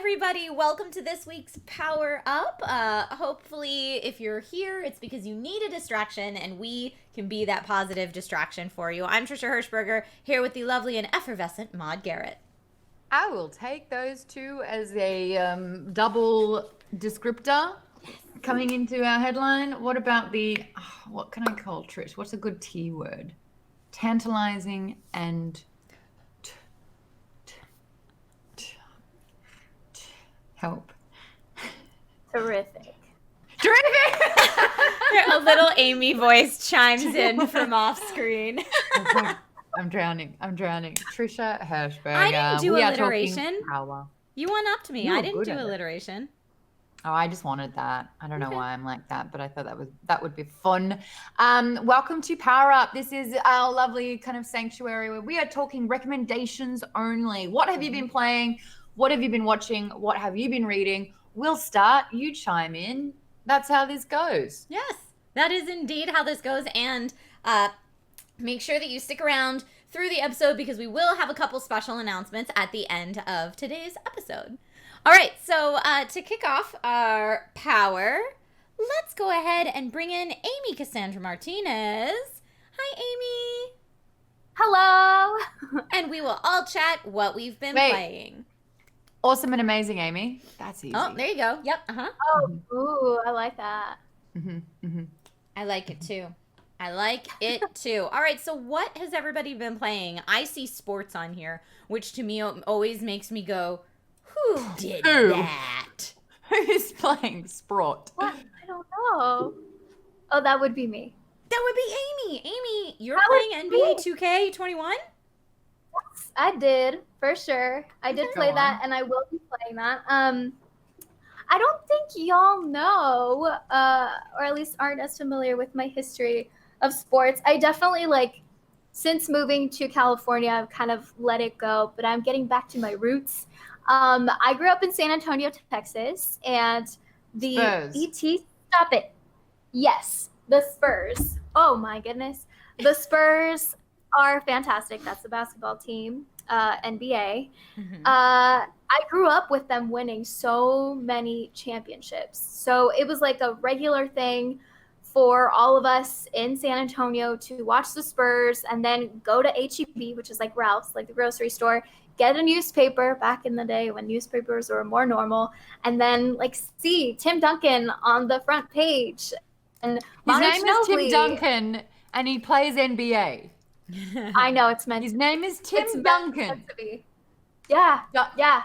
everybody. Welcome to this week's Power Up. Hopefully, if you're here, it's because you need a distraction, and we can be that positive distraction for you. I'm Trisha Hirschberger, here with the lovely and effervescent Maude Garrett. I will take those two as a double descriptor coming into our headline. What about what can I call Trish? What's a good T word? Tantalizing and help. Terrific. A little Amy voice chimes in from off screen. I'm drowning. Trisha Hirschberger. I didn't do alliteration. Power. You went up to me. I didn't do alliteration. Oh, I just wanted that. I don't know why I'm like that, but I thought that would be fun. Welcome to Power Up. This is our lovely kind of sanctuary where we are talking recommendations only. What have you been playing? What have you been watching? What have you been reading? We'll start. You chime in. That's how this goes. Yes, that is indeed how this goes. And make sure that you stick around through the episode because we will have a couple special announcements at the end of today's episode. All right, so to kick off our power, let's go ahead and bring in Amy Cassandra Martinez. Hi, Amy. Hello. And we will all chat what we've been playing. Awesome and amazing, Amy. That's easy. Oh, there you go. Yep. Oh, ooh, I like that. I like it too. All right, so what has everybody been playing? I see sports on here, which to me always makes me go, who did that? Who's playing sport? What? I don't know. Oh, that would be me. That would be Amy. Amy, you're playing NBA 2K21? Yes, I did, for sure. I did play that, and I will be playing that. I don't think y'all know, or at least aren't as familiar with my history of sports. I definitely, since moving to California, I've kind of let it go, but I'm getting back to my roots. I grew up in San Antonio, Texas, and the Spurs. Stop it. Yes, the Spurs. Oh, my goodness. The Spurs are fantastic. That's the basketball team, NBA. I grew up with them winning so many championships. So it was like a regular thing for all of us in San Antonio to watch the Spurs and then go to H-E-B, which is like Ralph's, like the grocery store, get a newspaper back in the day when newspapers were more normal, and then see Tim Duncan on the front page. And his name is Tim Duncan, and he plays NBA. I know, it's meant. His name is Tim Duncan. Meant to be. Yeah. Yeah,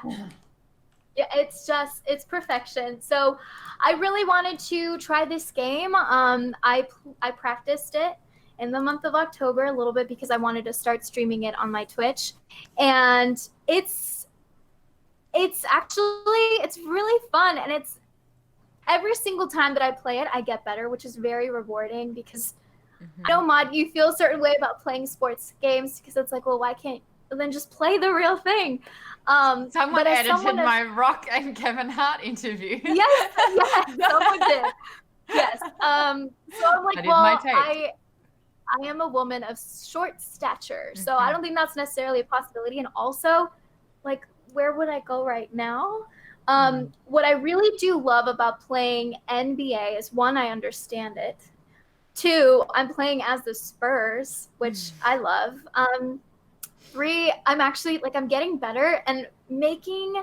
it's perfection. So I really wanted to try this game. I practiced it in the month of October a little bit because I wanted to start streaming it on my Twitch. And it's really fun. And it's every single time that I play it, I get better, which is very rewarding because I know, Maude, you feel a certain way about playing sports games because it's like, well, why can't you then just play the real thing? Someone edited my Rock and Kevin Hart interview. Yes, someone did. Yes. So I'm like, well, I am a woman of short stature, so I don't think that's necessarily a possibility. And also, where would I go right now? What I really do love about playing NBA is, one, I understand it. Two, I'm playing as the Spurs, which I love. Three, I'm actually I'm getting better and making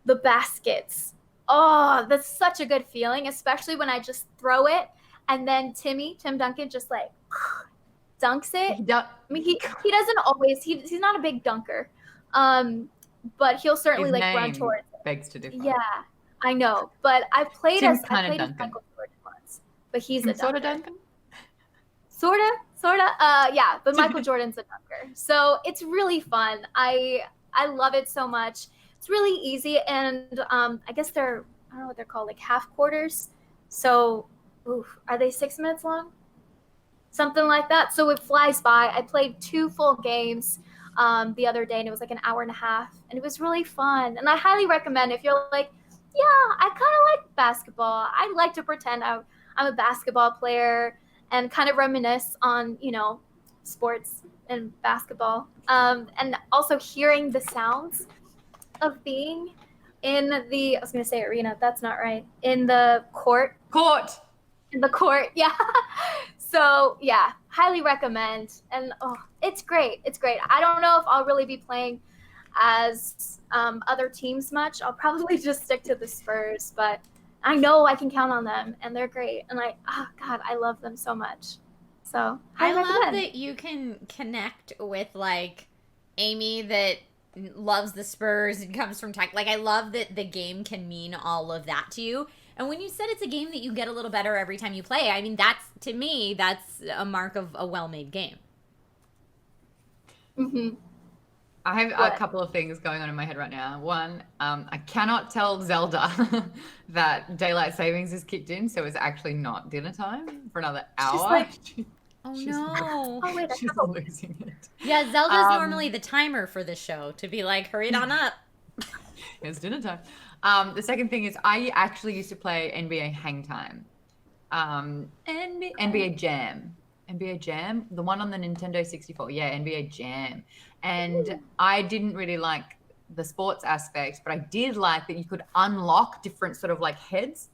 the baskets. Oh, that's such a good feeling, especially when I just throw it and then Tim Duncan just dunks it. I mean, he doesn't always. He's not a big dunker, but he'll certainly run towards it. Begs to differ. Yeah, I know, but I've played as Duncan. Michael Jordan once, but he's a dunker. Sort of Duncan. Sorta. Yeah, but Michael Jordan's a dunker. So it's really fun. I love it so much. It's really easy, and I guess I don't know what they're called, half quarters. So, are they 6 minutes long? Something like that. So it flies by. I played 2 full games the other day, and it was an hour and a half, and it was really fun. And I highly recommend if you're I kind of like basketball. I like to pretend I'm a basketball player and kind of reminisce on, sports and basketball. And also hearing the sounds of being in the, I was going to say arena. That's not right. In the court. In the court, yeah. So, yeah, highly recommend. And, it's great. It's great. I don't know if I'll really be playing as other teams much. I'll probably just stick to the Spurs, but I know I can count on them, and they're great. And I love them so much. So I love that you can connect with like Amy that loves the Spurs and comes from tech. Like I love that the game can mean all of that to you. And when you said it's a game that you get a little better every time you play, I mean that's a mark of a well-made game. Mm-hmm. I have a couple of things going on in my head right now. One, I cannot tell Zelda that daylight savings is kicked in, so it's actually not dinner time for another hour. She's no. She's losing it. Yeah, Zelda's normally the timer for the show to be like, hurry it on up. It's dinner time. The second thing is I actually used to play NBA Hang Time. NBA Jam. NBA Jam, the one on the Nintendo 64. Yeah, NBA Jam. And I didn't really like the sports aspect, but I did like that you could unlock different sort of like heads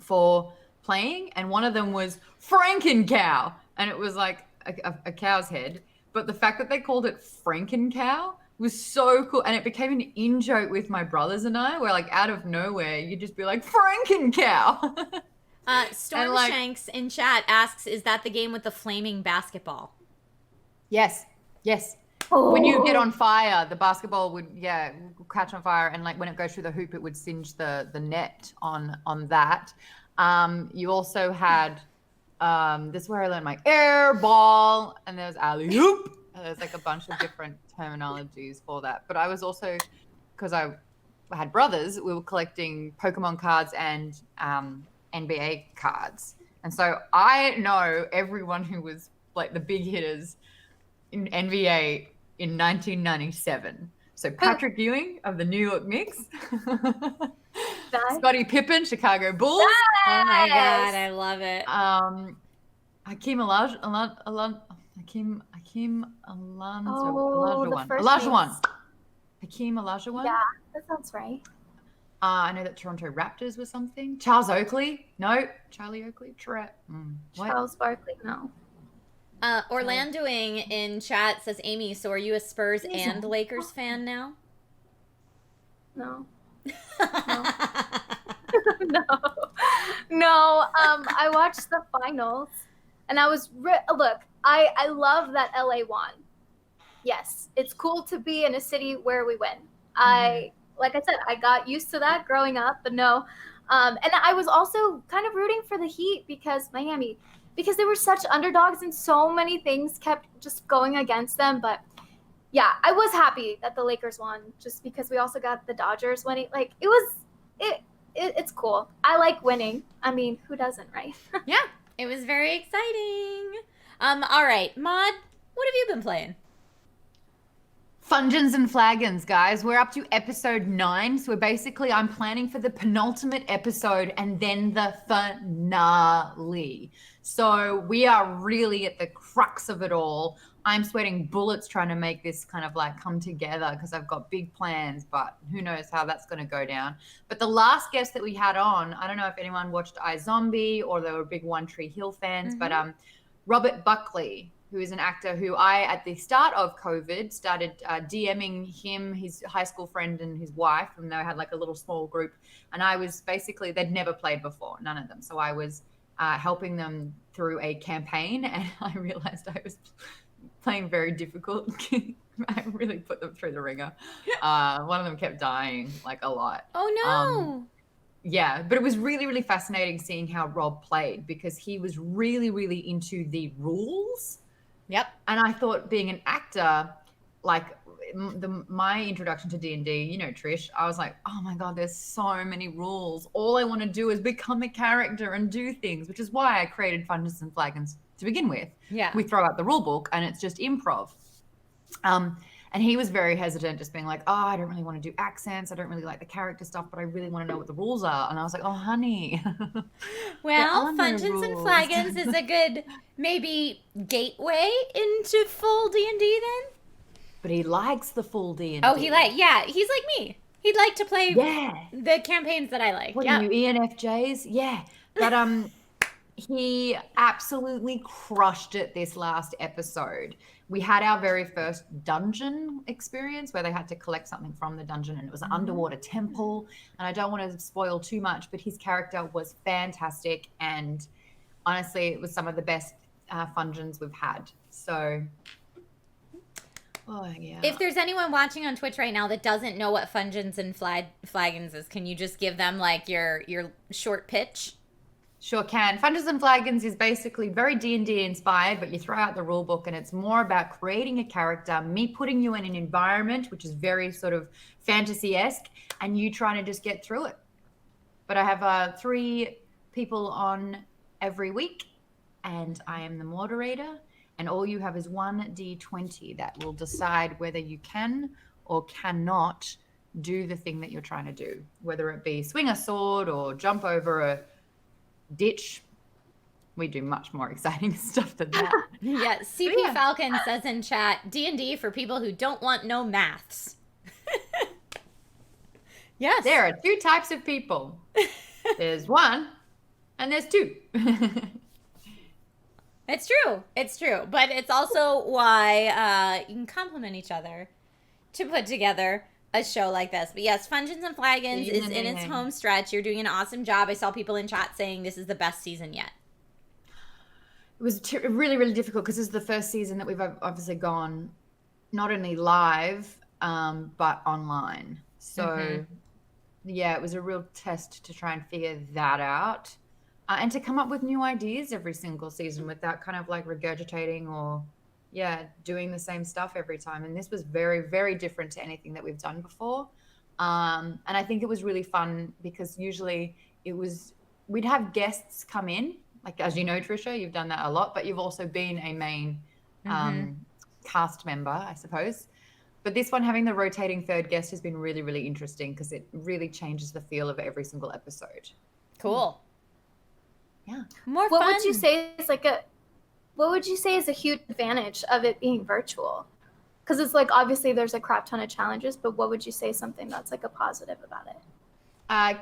for playing. And one of them was Frankencow. And it was like a cow's head. But the fact that they called it Frankencow was so cool. And it became an in-joke with my brothers and I, where like out of nowhere, you'd just be like, Frankencow. Storm Shanks in chat asks, is that the game with the flaming basketball? Yes. Oh. When you get on fire, the basketball would catch on fire, and like when it goes through the hoop, it would singe the net on that. You also had this is where I learned my air ball, and there's alley hoop. There's like a bunch of different terminologies for that. But I was also, because I had brothers, we were collecting Pokemon cards and NBA cards, and so I know everyone who was like the big hitters in NBA in 1997. So Patrick Ewing of the New York Knicks, Scottie Pippen, Chicago Bulls. Oh my God, I love it. Hakeem Olajuwon. Hakeem Olajuwon. Yeah, that sounds right. I know that Toronto Raptors was something. Charles Oakley. No. Charlie Oakley. Charles Barkley. No. Orlandoing in chat says, Amy, so are you a Spurs and Lakers fan now? No. No. I watched the finals, and I was look. I love that LA won. Yes, it's cool to be in a city where we win. Like I said, I got used to that growing up, but no. And I was also kind of rooting for the Heat because they were such underdogs and so many things kept just going against them. But yeah, I was happy that the Lakers won just because we also got the Dodgers winning. Like it's cool. I like winning. I mean, who doesn't, right? Yeah, it was very exciting. All right, Maude, what have you been playing? Fungens and Flagons, guys. We're up to episode 9. So I'm planning for the penultimate episode and then the finale. So we are really at the crux of it all. I'm sweating bullets trying to make this kind of like come together because I've got big plans, but who knows how that's going to go down. But the last guest that we had on, I don't know if anyone watched iZombie or they were big One Tree Hill fans, but Robert Buckley, who is an actor who I, at the start of COVID, started DMing him, his high school friend and his wife, and they had like a little small group. And I was basically, they'd never played before, none of them. So I was helping them through a campaign, and I realized I was playing very difficult. I really put them through the ringer. One of them kept dying like a lot. Oh, no. Yeah, but it was really, really fascinating seeing how Rob played because he was really, really into the rules. Yep. And I thought being an actor, like my introduction to D&D, you know, Trish, I was like, oh my God, there's so many rules. All I want to do is become a character and do things, which is why I created Fungens and Flagons to begin with. Yeah. We throw out the rule book and it's just improv. And he was very hesitant, just being like, oh, I don't really want to do accents. I don't really like the character stuff, but I really want to know what the rules are. And I was like, oh, honey. Well, Fungens and Flagons is a good maybe gateway into full D&D then. But he likes the full D&D. Oh, he's like me. He'd like to play the campaigns that I like. What are you, ENFJs? Yeah. But he absolutely crushed it this last episode. We had our very first dungeon experience where they had to collect something from the dungeon, and it was an underwater temple. And I don't want to spoil too much, but his character was fantastic. And honestly, it was some of the best fungeons we've had. So, oh yeah. If there's anyone watching on Twitch right now that doesn't know what fungeons and flagons is, can you just give them like your short pitch? Sure can. Fungeons and Flagons is basically very D&D inspired, but you throw out the rule book and it's more about creating a character, me putting you in an environment which is very sort of fantasy-esque, and you trying to just get through it. But I have 3 people on every week, and I am the moderator, and all you have is 1d20 that will decide whether you can or cannot do the thing that you're trying to do, whether it be swing a sword or jump over a ditch. We do much more exciting stuff than that. Yeah, CP Falcon says in chat, D&D for people who don't want no maths. Yes. There are 2 types of people. There's 1 and there's 2. It's true. It's true. But it's also why you can compliment each other to put together a show like this. But yes, Fungeons and Flagons is in its home stretch. You're doing an awesome job. I saw people in chat saying this is the best season yet. It was really, really difficult because this is the first season that we've obviously gone not only live, but online. So, yeah, it was a real test to try and figure that out. And to come up with new ideas every single season without kind of like regurgitating or doing the same stuff every time. And this was very, very different to anything that we've done before. And I think it was really fun because usually we'd have guests come in, like, as you know, Trisha, you've done that a lot, but you've also been a main cast member, I suppose. But this one, having the rotating third guest has been really, really interesting because it really changes the feel of every single episode. Cool. Yeah. More fun. What would you say is a huge advantage of it being virtual? Because it's like, obviously there's a crap ton of challenges, but what would you say something that's like a positive about it?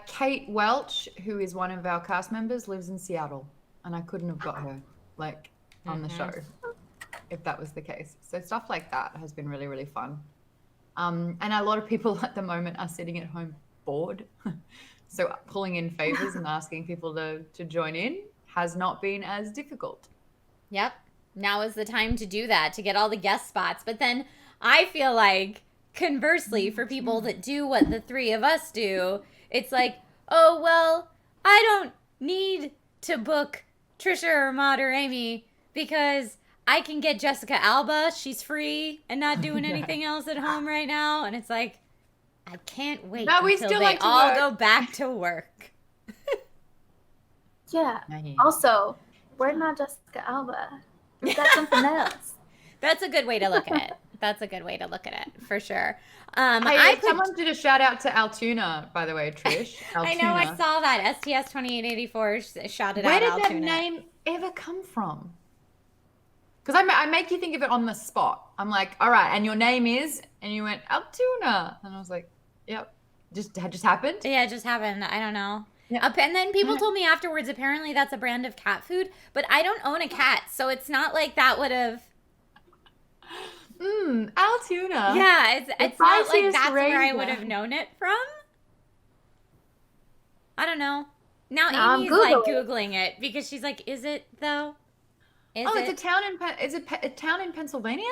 Kate Welch, who is one of our cast members, lives in Seattle, and I couldn't have got her like on the show if that was the case. So stuff like that has been really, really fun. And a lot of people at the moment are sitting at home bored. So pulling in favors and asking people to join in has not been as difficult. Yep. Now is the time to do that, to get all the guest spots. But then I feel like, conversely, for people that do what the 3 of us do, it's like, oh, well, I don't need to book Trisha or Maude or Amy because I can get Jessica Alba. She's free and not doing anything else at home right now. And it's like, I can't wait until they all go back to work. Yeah. Also, we're not Jessica Alba. We've got something else. That's a good way to look at it. That's a good way to look at it, for sure. Someone did a shout out to Altoona, by the way, Trish. Altoona. I know, I saw that. STS2884 shouted Where out Altoona. Where did that name ever come from? Because I make you think of it on the spot. I'm like, all right, and your name is? And you went, Altoona. And I was like, yep. Just happened? Yeah, it just happened. I don't know. Yeah. And then people told me afterwards, apparently that's a brand of cat food, but I don't own a cat, so it's not like that would have... Altoona. Yeah, it's not like that's where I would have known it from. I don't know. Now Amy's like Googling it because she's like, is it though? It's a town a town in Pennsylvania?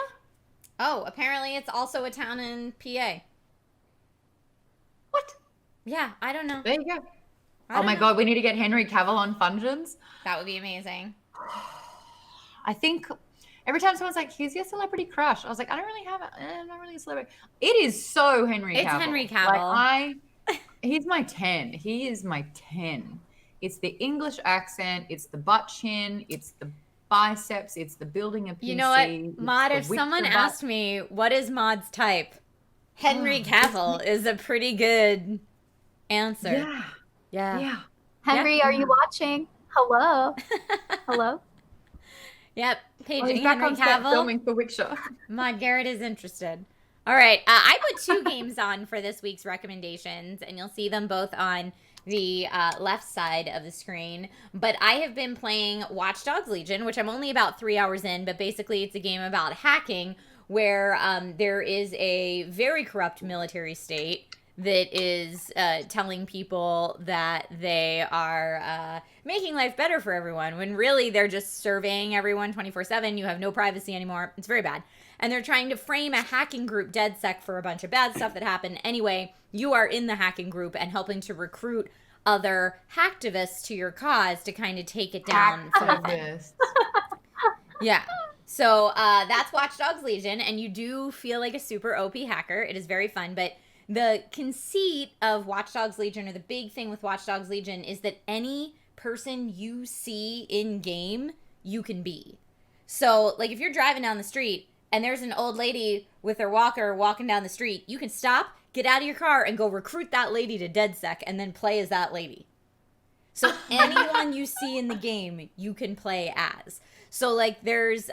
Oh, apparently it's also a town in PA. What? Yeah, I don't know. There you go. Oh my God, we need to get Henry Cavill on Fungeons. That would be amazing. I think every time someone's like, "Who's your celebrity crush?" I was like, "I don't really have I'm not really a celebrity." It is so Henry Cavill. It's Henry Cavill. He's my 10. He is my 10. It's the English accent. It's the butt chin. It's the biceps. It's the building a PC. You know what, Maude? If someone asked me what is Maude's type, Henry Cavill is a pretty good answer. Yeah. Henry, are you watching? Hello. Hello. Yep. Paging he's back Henry on set Cavill. filming for Witcher. Maude, Garrett is interested. All right. I put 2 games on for this week's recommendations, and you'll see them both on the left side of the screen. But I have been playing Watch Dogs Legion, which I'm only about 3 hours in, but basically it's a game about hacking where there is a very corrupt military state that is telling people that they are making life better for everyone, when really they're just surveying everyone 24/7. You have no privacy anymore. It's very bad. And they're trying to frame a hacking group, DedSec, for a bunch of bad stuff that happened. Anyway, you are in the hacking group and helping to recruit other hacktivists to your cause to kind of take it down from within. Yeah. So that's Watch Dogs Legion, and you do feel like a super OP hacker. It is very fun, but the conceit of Watch Dogs Legion, or the big thing with Watch Dogs Legion, is that any person you see in game, you can be. So, like, if you're driving down the street and there's an old lady with her walker walking down the street, you can stop, get out of your car, and go recruit that lady to DedSec, and then play as that lady. So anyone you see in the game, you can play as. So, like, there was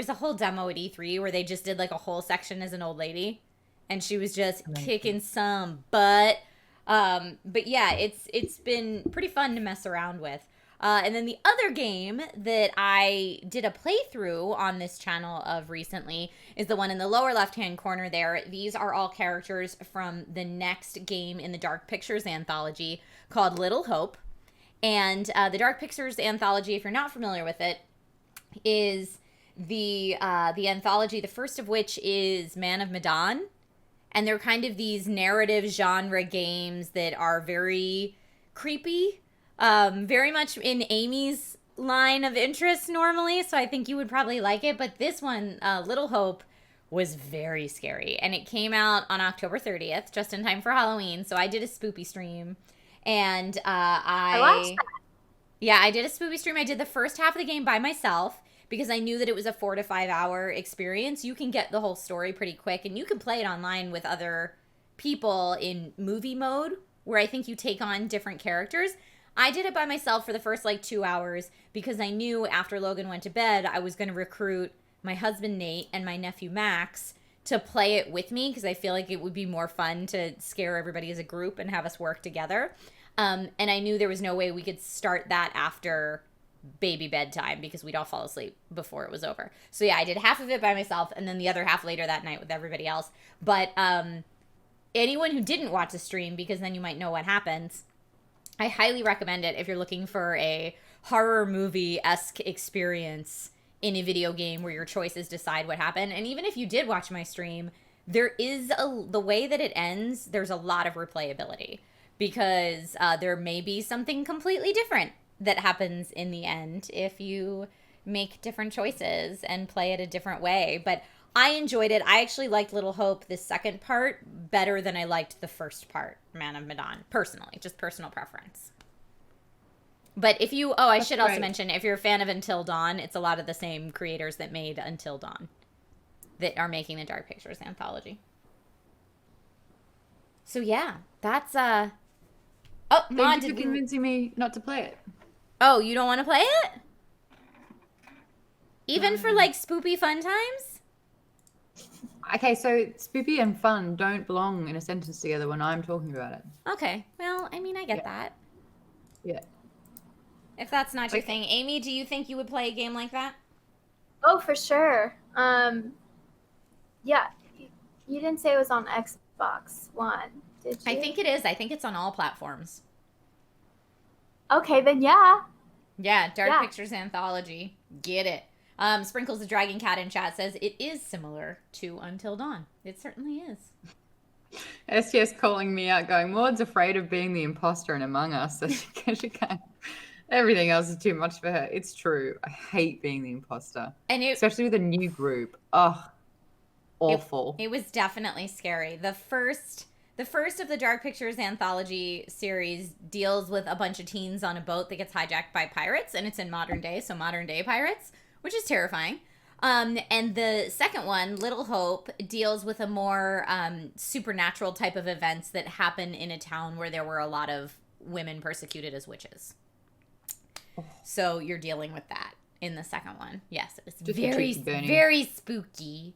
a whole demo at E3 where they just did, like, a whole section as an old lady. And she was just kicking some butt. But yeah, it's been pretty fun to mess around with. And then the other game that I did a playthrough on this channel of recently is the one in the lower left-hand corner there. These are all characters from the next game in the Dark Pictures anthology called Little Hope. And the Dark Pictures anthology, if you're not familiar with it, is the anthology, the first of which is Man of Medan. And they're kind of these narrative genre games that are very creepy, very much in Amy's line of interest normally, so I think you would probably like it. But this one, Little Hope, was very scary. And it came out on October 30th, just in time for Halloween, so I did a spoopy stream. And I watched that. Yeah, I did a spoopy stream. I did the first half of the game by myself, because I knew that it was a 4 to 5 hour experience. You can get the whole story pretty quick, and you can play it online with other people in movie mode, where I think you take on different characters. I did it by myself for the first, 2 hours, because I knew after Logan went to bed, I was going to recruit my husband, Nate, and my nephew, Max, to play it with me, because I feel like it would be more fun to scare everybody as a group and have us work together. And I knew there was no way we could start that after baby bedtime, because we'd all fall asleep before it was over. So yeah, I did half of it by myself, and then the other half later that night with everybody else. But anyone who didn't watch the stream, because then you might know what happens, I highly recommend it if you're looking for a horror movie-esque experience in a video game where your choices decide what happened. And even if you did watch my stream, there is the way that it ends, there's a lot of replayability, because there may be something completely different that happens in the end if you make different choices and play it a different way. But I enjoyed it. I actually liked Little Hope, the second part, better than I liked the first part, Man of Medan, personally, just personal preference. But if you, I should also mention, if you're a fan of Until Dawn, it's a lot of the same creators that made Until Dawn that are making the Dark Pictures anthology. So yeah, that's, oh, Maude, you're convincing me not to play it. Oh, you don't want to play it? Even for, spoopy fun times? Okay, so spoopy and fun don't belong in a sentence together when I'm talking about it. Okay. Well, I mean, I get that. Yeah. If that's not your thing. Amy, do you think you would play a game like that? Oh, for sure. Yeah. You didn't say it was on Xbox One, did you? I think it is. I think it's on all platforms. Okay, then yeah. Yeah, Dark Pictures Anthology. Get it. Sprinkles the Dragon Cat in chat says it is similar to Until Dawn. It certainly is. STS calling me out, going, Maude's afraid of being the imposter in Among Us, so she can't. Everything else is too much for her. It's true. I hate being the imposter, and especially with a new group. Oh, awful. It was definitely scary. The first of the Dark Pictures anthology series deals with a bunch of teens on a boat that gets hijacked by pirates, and it's in modern day, so modern day pirates, which is terrifying. And the second one, Little Hope, deals with a more supernatural type of events that happen in a town where there were a lot of women persecuted as witches. So you're dealing with that in the second one. Yes, it's very, very spooky.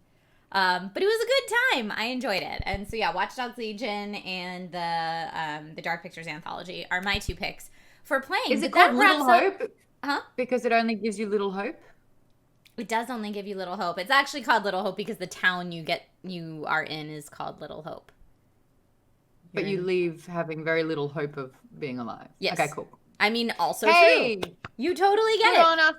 But it was a good time. I enjoyed it. And so yeah, Watch Dogs Legion and the Dark Pictures Anthology are my 2 picks for playing. Is it called Little Hope? Huh? Because it only gives you little hope? It does only give you Little Hope. It's actually called Little Hope because the town you are in is called Little Hope. But you leave having very little hope of being alive. Yes. Okay, cool. I mean, also hey, true. You totally get good it. on us.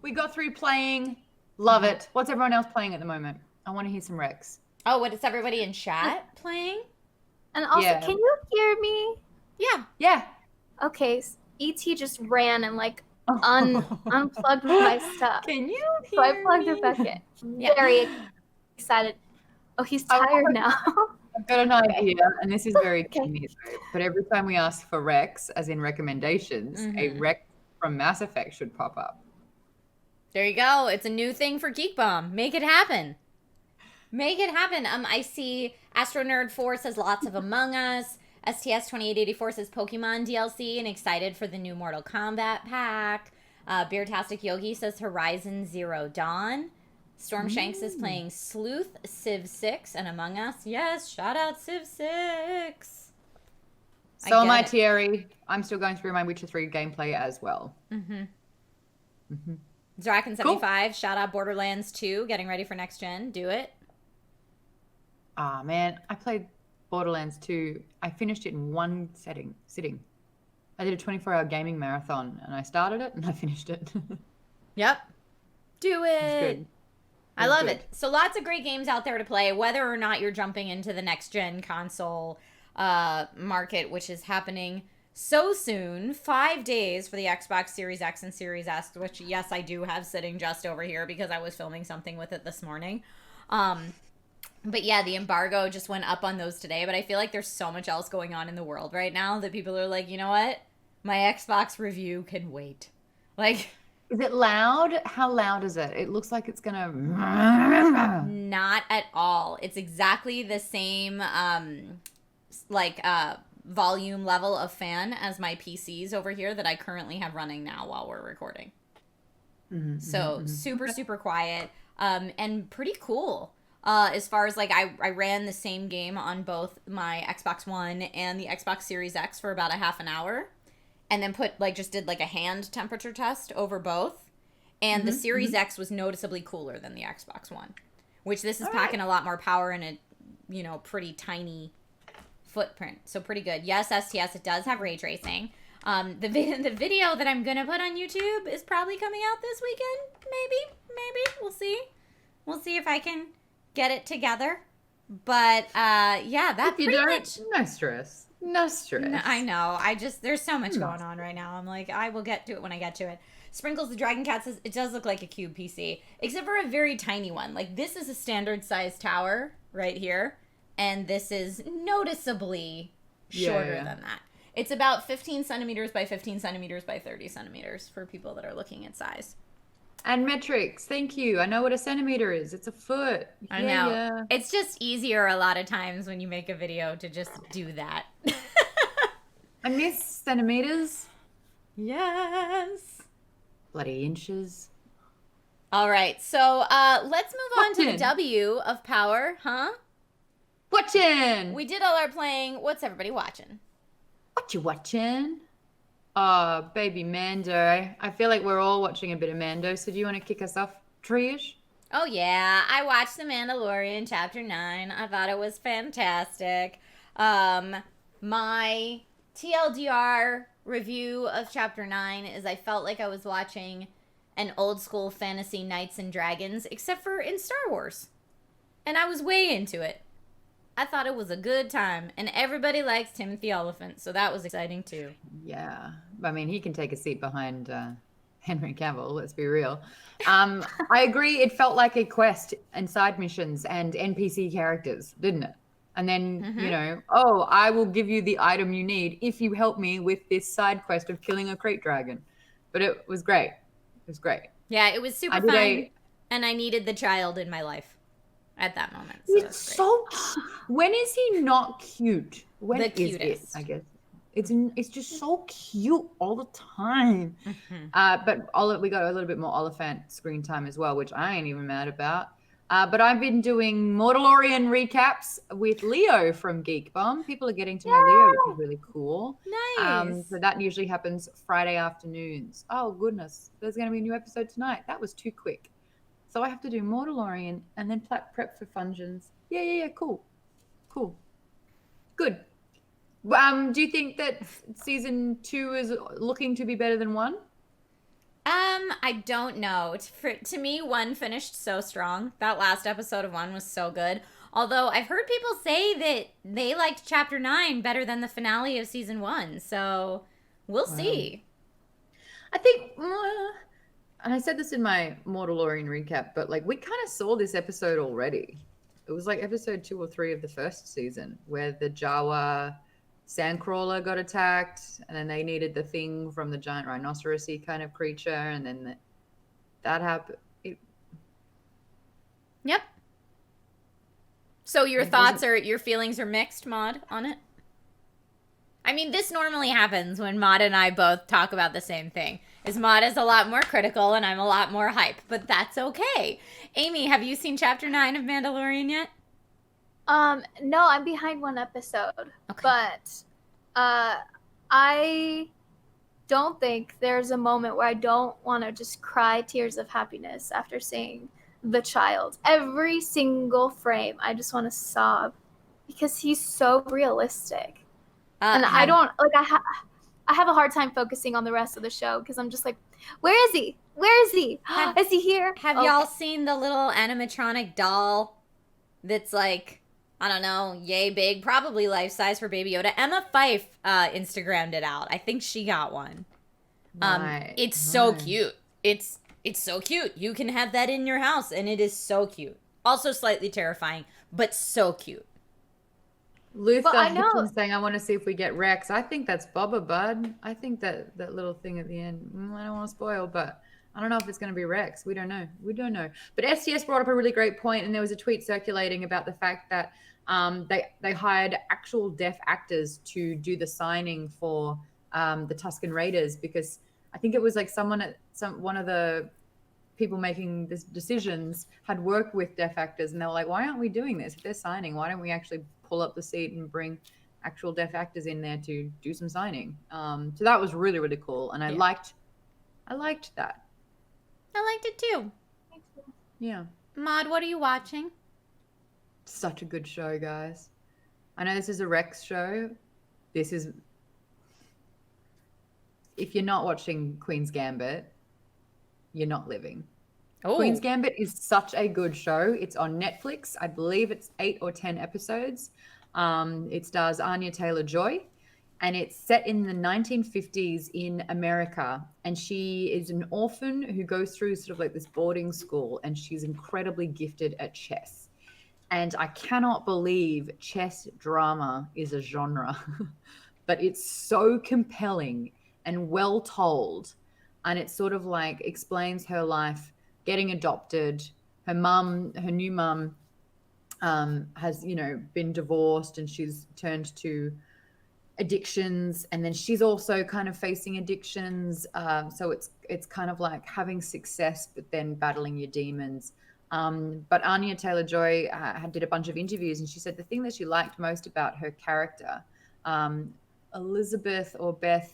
We got through playing. Love it. What's everyone else playing at the moment? I want to hear some recs. Oh, what is everybody in chat playing? And also, can you hear me? Yeah. Yeah. Okay. ET just ran and like unplugged my stuff. Can you hear So I plugged me? it back in. Yeah. Very excited. Oh, he's tired now. I've got an idea, and this is very Catniss, but every time we ask for recs, as in recommendations, a rec from Mass Effect should pop up. There you go. It's a new thing for Geek Bomb. Make it happen. Make it happen. I see Astro Nerd 4 says lots of Among Us. STS 2884 says Pokemon DLC and excited for the new Mortal Kombat pack. Beertastic Yogi says Horizon Zero Dawn. Storm Shanks is playing Sleuth, Civ 6, and Among Us. Yes, shout out Civ 6. So am I, Terry. I'm still going through my Witcher 3 gameplay as well. Draken75, shout out Borderlands 2, getting ready for next gen. Do it. Ah, man, I played Borderlands 2. I finished it in one sitting. I did a 24-hour gaming marathon, and I started it, and I finished it. Yep. Do it. It's good. I love it. So lots of great games out there to play, whether or not you're jumping into the next-gen console market, which is happening so soon. 5 days for the Xbox Series X and Series S, which, yes, I do have sitting just over here because I was filming something with it this morning. But yeah, the embargo just went up on those today, but I feel like there's so much else going on in the world right now that people are like, you know what? My Xbox review can wait. Like... Is it loud? How loud is it? It looks like it's gonna... Not at all. It's exactly the same, volume level of fan as my PCs over here that I currently have running now while we're recording. So super, super quiet, and pretty cool. As far as like, I ran the same game on both my Xbox One and the Xbox Series X for about a half an hour. And then did a hand temperature test over both. And the Series X was noticeably cooler than the Xbox One, which this is packing a lot more power in a, pretty tiny footprint. So pretty good. Yes, STS, it does have ray tracing. The video that I'm going to put on YouTube is probably coming out this weekend. Maybe. We'll see. We'll see if I can get it together. But, yeah, that pretty much... No stress. No stress. I know. There's so much going on right now. I'm like, I will get to it when I get to it. Sprinkles the Dragon Cat says, it does look like a cube PC, except for a very tiny one. Like, this is a standard size tower right here, and this is noticeably shorter than that. It's about 15 centimeters by 15 centimeters by 30 centimeters for people that are looking at size. And metrics. Thank you. I know what a centimeter is. It's a foot. I know. Yeah. It's just easier a lot of times when you make a video to just do that. I miss centimeters. Yes. Bloody inches. All right. So let's move on to the W of power, huh? Watching. We did all our playing. What's everybody watching? What you watching? Oh, baby Mando. I feel like we're all watching a bit of Mando, so do you want to kick us off, Trish? Oh, yeah. I watched The Mandalorian Chapter 9. I thought it was fantastic. My TLDR review of Chapter 9 is I felt like I was watching an old school fantasy Knights and Dragons, except for in Star Wars. And I was way into it. I thought it was a good time, and everybody likes Timothy Oliphant, so that was exciting too. Yeah, I mean, he can take a seat behind Henry Cavill, let's be real. I agree, it felt like a quest and side missions and NPC characters, didn't it? And then, I will give you the item you need if you help me with this side quest of killing a crate dragon. But it was great. It was great. Yeah, it was super fun, and I needed the child in my life at that moment. So it's so when is he not cute? When the is cutest. it, I guess. It's just so cute all the time. But we got a little bit more Oliphant screen time as well, which I ain't even mad about. But I've been doing Mandalorian recaps with Leo from Geek Bomb. People are getting to know Leo, which is really cool. Nice. So that usually happens Friday afternoons. Oh, goodness. There's going to be a new episode tonight. That was too quick. So I have to do Mandalorian and then prep for Funsions. Yeah. Cool. Good. Do you think that season 2 is looking to be better than 1? I don't know. To me, 1 finished so strong. That last episode of 1 was so good. Although I've heard people say that they liked chapter 9 better than the finale of season 1. So we'll see. I think, and I said this in my Mandalorian recap, but like we kind of saw this episode already. It was like episode 2 or 3 of the first season where the Jawa sandcrawler got attacked, and then they needed the thing from the giant rhinoceros-y kind of creature, and then that happened. Yep. So your feelings are mixed, Maude, on it? I mean, this normally happens when Maude and I both talk about the same thing. Maude is a lot more critical and I'm a lot more hype, but that's okay. Amy, have you seen chapter 9 of Mandalorian yet? No, I'm behind 1 episode, okay. But I don't think there's a moment where I don't want to just cry tears of happiness after seeing the child. Every single frame, I just want to sob because he's so realistic. And I don't, like, I have a hard time focusing on the rest of the show because I'm just like, where is he? Where is he? Is he here? Have y'all seen the little animatronic doll that's like, I don't know, yay big, probably life size for Baby Yoda? Emma Fife Instagrammed it out. I think she got one. It's so cute. It's so cute. You can have that in your house, and it is so cute. Also slightly terrifying, but so cute. Luther Hitchens saying, I want to see if we get Rex. I think that's Boba, bud. I think that little thing at the end, I don't want to spoil, but I don't know if it's going to be Rex. We don't know. But STS brought up a really great point, and there was a tweet circulating about the fact that they hired actual deaf actors to do the signing for the Tusken Raiders, because I think it was like one of the people making this decisions had worked with deaf actors, and they were like, why aren't we doing this? If they're signing, why don't we actually pull up the seat and bring actual deaf actors in there to do some signing? So that was really, really cool, and I liked that. I liked it too. Yeah. Maude, what are you watching? Such a good show, guys. I know this is a Rex show. If you're not watching Queen's Gambit, you're not living. Oh. Queen's Gambit is such a good show. It's on Netflix. I believe it's 8 or 10 episodes. It stars Anya Taylor-Joy, and it's set in the 1950s in America. And she is an orphan who goes through sort of like this boarding school, and she's incredibly gifted at chess. And I cannot believe chess drama is a genre, but it's so compelling and well told. And it sort of like explains her life getting adopted. Her new mum has, been divorced, and she's turned to addictions. And then she's also kind of facing addictions. So it's kind of like having success, but then battling your demons. But Anya Taylor-Joy did a bunch of interviews, and she said the thing that she liked most about her character, Elizabeth or Beth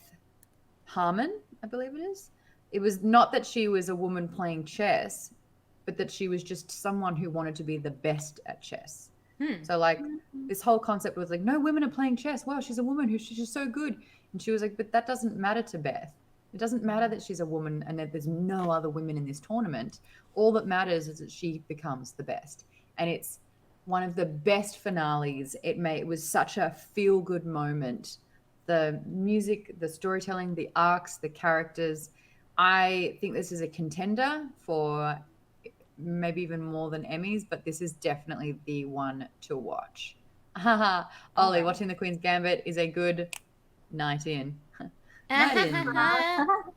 Harmon, I believe it is, it was not that she was a woman playing chess, but that she was just someone who wanted to be the best at chess. So like this whole concept was like, no women are playing chess. Wow, she's a woman she's just so good. And she was like, but that doesn't matter to Beth. It doesn't matter that she's a woman and that there's no other women in this tournament. All that matters is that she becomes the best. And it's one of the best finales. It was such a feel-good moment. The music, the storytelling, the arcs, the characters. I think this is a contender for maybe even more than Emmys, but this is definitely the one to watch. Ollie, watching The Queen's Gambit is a good night in.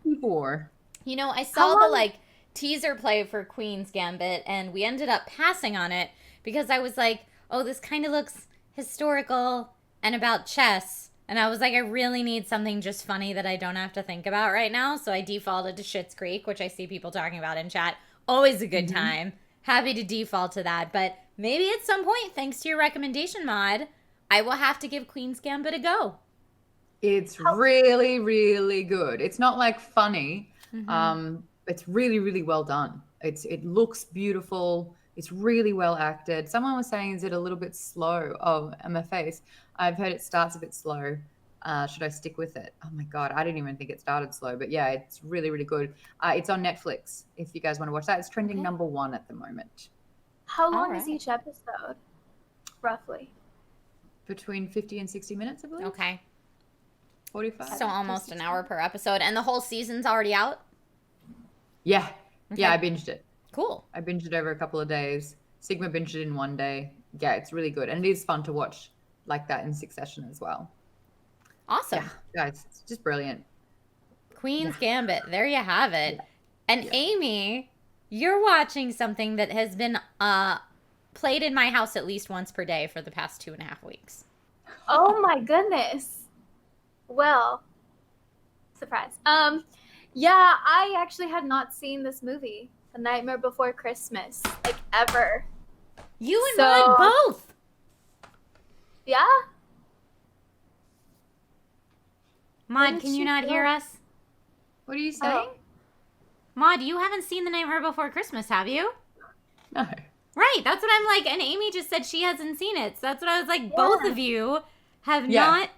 Before. I saw the teaser play for Queen's Gambit, and we ended up passing on it because I was like, oh, this kind of looks historical and about chess. And I was like, I really need something just funny that I don't have to think about right now. So I defaulted to Schitt's Creek, which I see people talking about in chat. Always a good time. happy to default to that. But maybe at some point, thanks to your recommendation, Maude, I will have to give Queen's Gambit a go. It's really, really good. It's not like funny. It's really, really well done. It looks beautiful. It's really well acted. Someone was saying, is it a little bit slow? Oh, and my face. I've heard it starts a bit slow. Should I stick with it? Oh my God, I didn't even think it started slow, but yeah, it's really, really good. It's on Netflix if you guys want to watch that. It's trending #1 at the moment. How long is each episode, roughly? Between 50 and 60 minutes, I believe. Okay. 45. So almost an hour per episode. And the whole season's already out? Yeah. Okay. Yeah, I binged it. Cool. I binged it over a couple of days. Sigma binged it in one day. Yeah, it's really good. And it is fun to watch like that in succession as well. Awesome. Yeah, guys, it's just brilliant. Queen's Gambit. There you have it. Yeah. And Amy, you're watching something that has been played in my house at least once per day for the past 2.5 weeks. Oh my goodness. Well, surprise. Yeah, I actually had not seen this movie, The Nightmare Before Christmas, like ever. You and Maude both. Yeah. Maude, can you not hear us? What are you saying? Maude, you haven't seen The Nightmare Before Christmas, have you? No. Right, that's what I'm like. And Amy just said she hasn't seen it. So that's what I was like, both of you have not.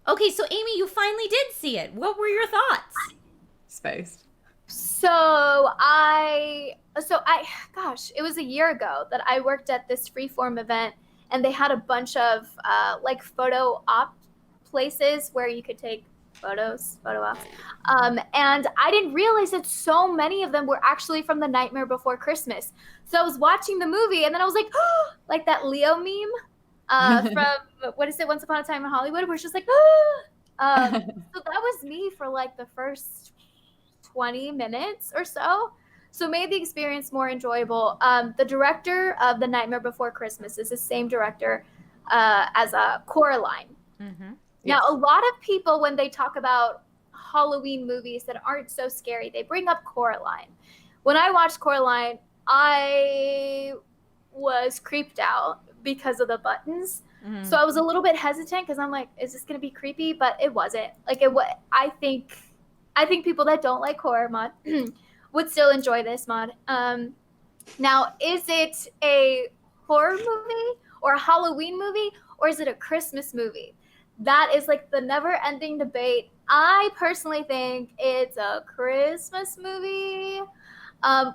Okay, so Amy, you finally did see it. What were your thoughts? Spaced. Gosh, it was a year ago that I worked at this freeform event, and they had a bunch of like photo op places where you could take photo ops. And I didn't realize that so many of them were actually from The Nightmare Before Christmas. So I was watching the movie, and then I was like, oh, like that Leo meme from, what is it, Once Upon a Time in Hollywood, where it's just like, oh. So that was me for like the first 20 minutes or so. So made the experience more enjoyable. The director of The Nightmare Before Christmas is the same director as Coraline. Mm-hmm. Now, a lot of people, when they talk about Halloween movies that aren't so scary, they bring up Coraline. When I watched Coraline, I was creeped out because of the buttons. Mm-hmm. So I was a little bit hesitant because I'm like, is this going to be creepy? But it wasn't. Like, I think people that don't like horror, Maude, would still enjoy this, Maude. Now, is it a horror movie or a Halloween movie, or is it a Christmas movie? That is like the never-ending debate. I personally think it's a Christmas movie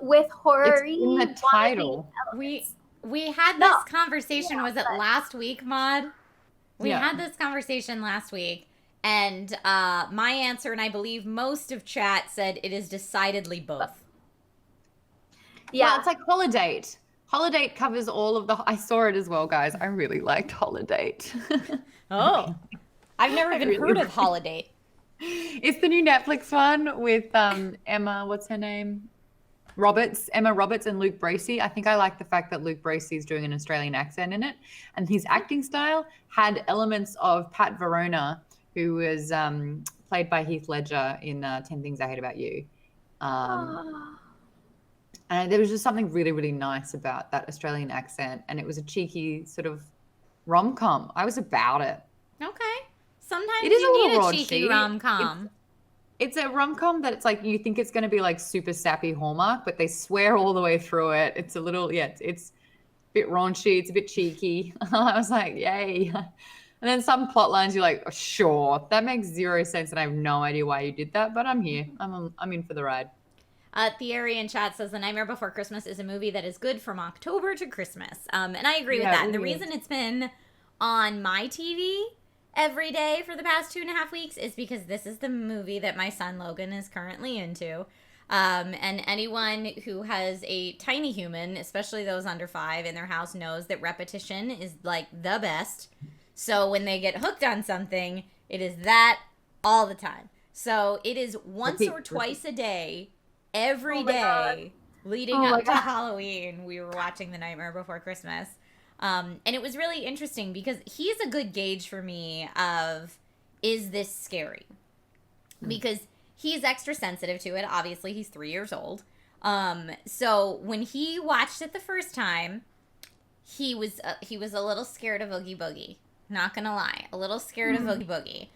with horror. It's in the title. We had this conversation. Was it last week, Maude? We had this conversation last week, and my answer, and I believe most of chat, said it is decidedly both. Yeah, well, it's like Holiday. Holiday covers all of the. I saw it as well, guys. I really liked Holiday. Oh, I've never even heard of Holiday. It's the new Netflix one with Emma. What's her name? Emma Roberts and Luke Bracey. I think I like the fact that Luke Bracey is doing an Australian accent in it, and his acting style had elements of Pat Verona, who was played by Heath Ledger in 10 Things I Hate About You. And there was just something really, really nice about that Australian accent, and it was a cheeky sort of rom-com. I was about it. Okay. Sometimes it is you need a cheeky rom-com. It's a rom-com that it's like you think it's going to be like super sappy Hallmark, but they swear all the way through it. It's a little, it's a bit raunchy. It's a bit cheeky. I was like, yay. And then some plot lines you're like, oh, sure, that makes zero sense, and I have no idea why you did that, but I'm here. I'm in for the ride. Thierry in chat says The Nightmare Before Christmas is a movie that is good from October to Christmas. And I agree with that. And the reason it's been on my TV every day for the past 2.5 weeks is because this is the movie that my son Logan is currently into. And anyone who has a tiny human, especially those under 5 in their house, knows that repetition is like the best. So when they get hooked on something, it is that all the time. So it is once or twice a day, every day leading up to Halloween, we were watching The Nightmare Before Christmas. And it was really interesting because he's a good gauge for me of, is this scary? Because he's extra sensitive to it. Obviously, he's 3 years old. So when he watched it the first time, he was a little scared of Oogie Boogie. Not gonna lie, a little scared of Oogie Boogie.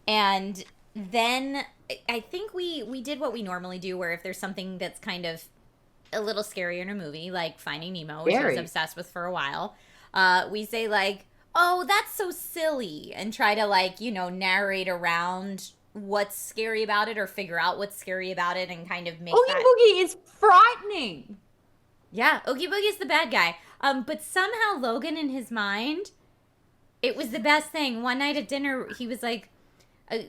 And then I think we did what we normally do, where if there's something that's kind of a little scary in a movie, like Finding Nemo, which I was obsessed with for a while, we say like, oh, that's so silly, and try to like, narrate around what's scary about it or figure out what's scary about it and kind of make Oogie Boogie is frightening. Yeah, Oogie Boogie is the bad guy. But somehow Logan in his mind, it was the best thing. One night at dinner, he was like,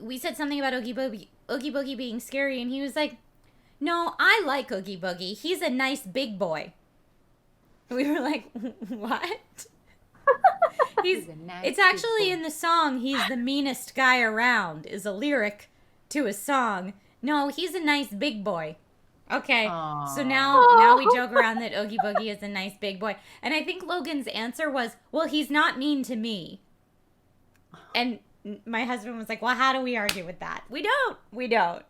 we said something about Oogie Boogie being scary, and he was like, no, I like Oogie Boogie. He's a nice big boy. We were like, what? It's actually in the song, he's the meanest guy around, is a lyric to a song. No, he's a nice big boy. Okay, Aww. So now we joke around that Oogie Boogie is a nice big boy. And I think Logan's answer was, well, he's not mean to me. And my husband was like, well, how do we argue with that? We don't.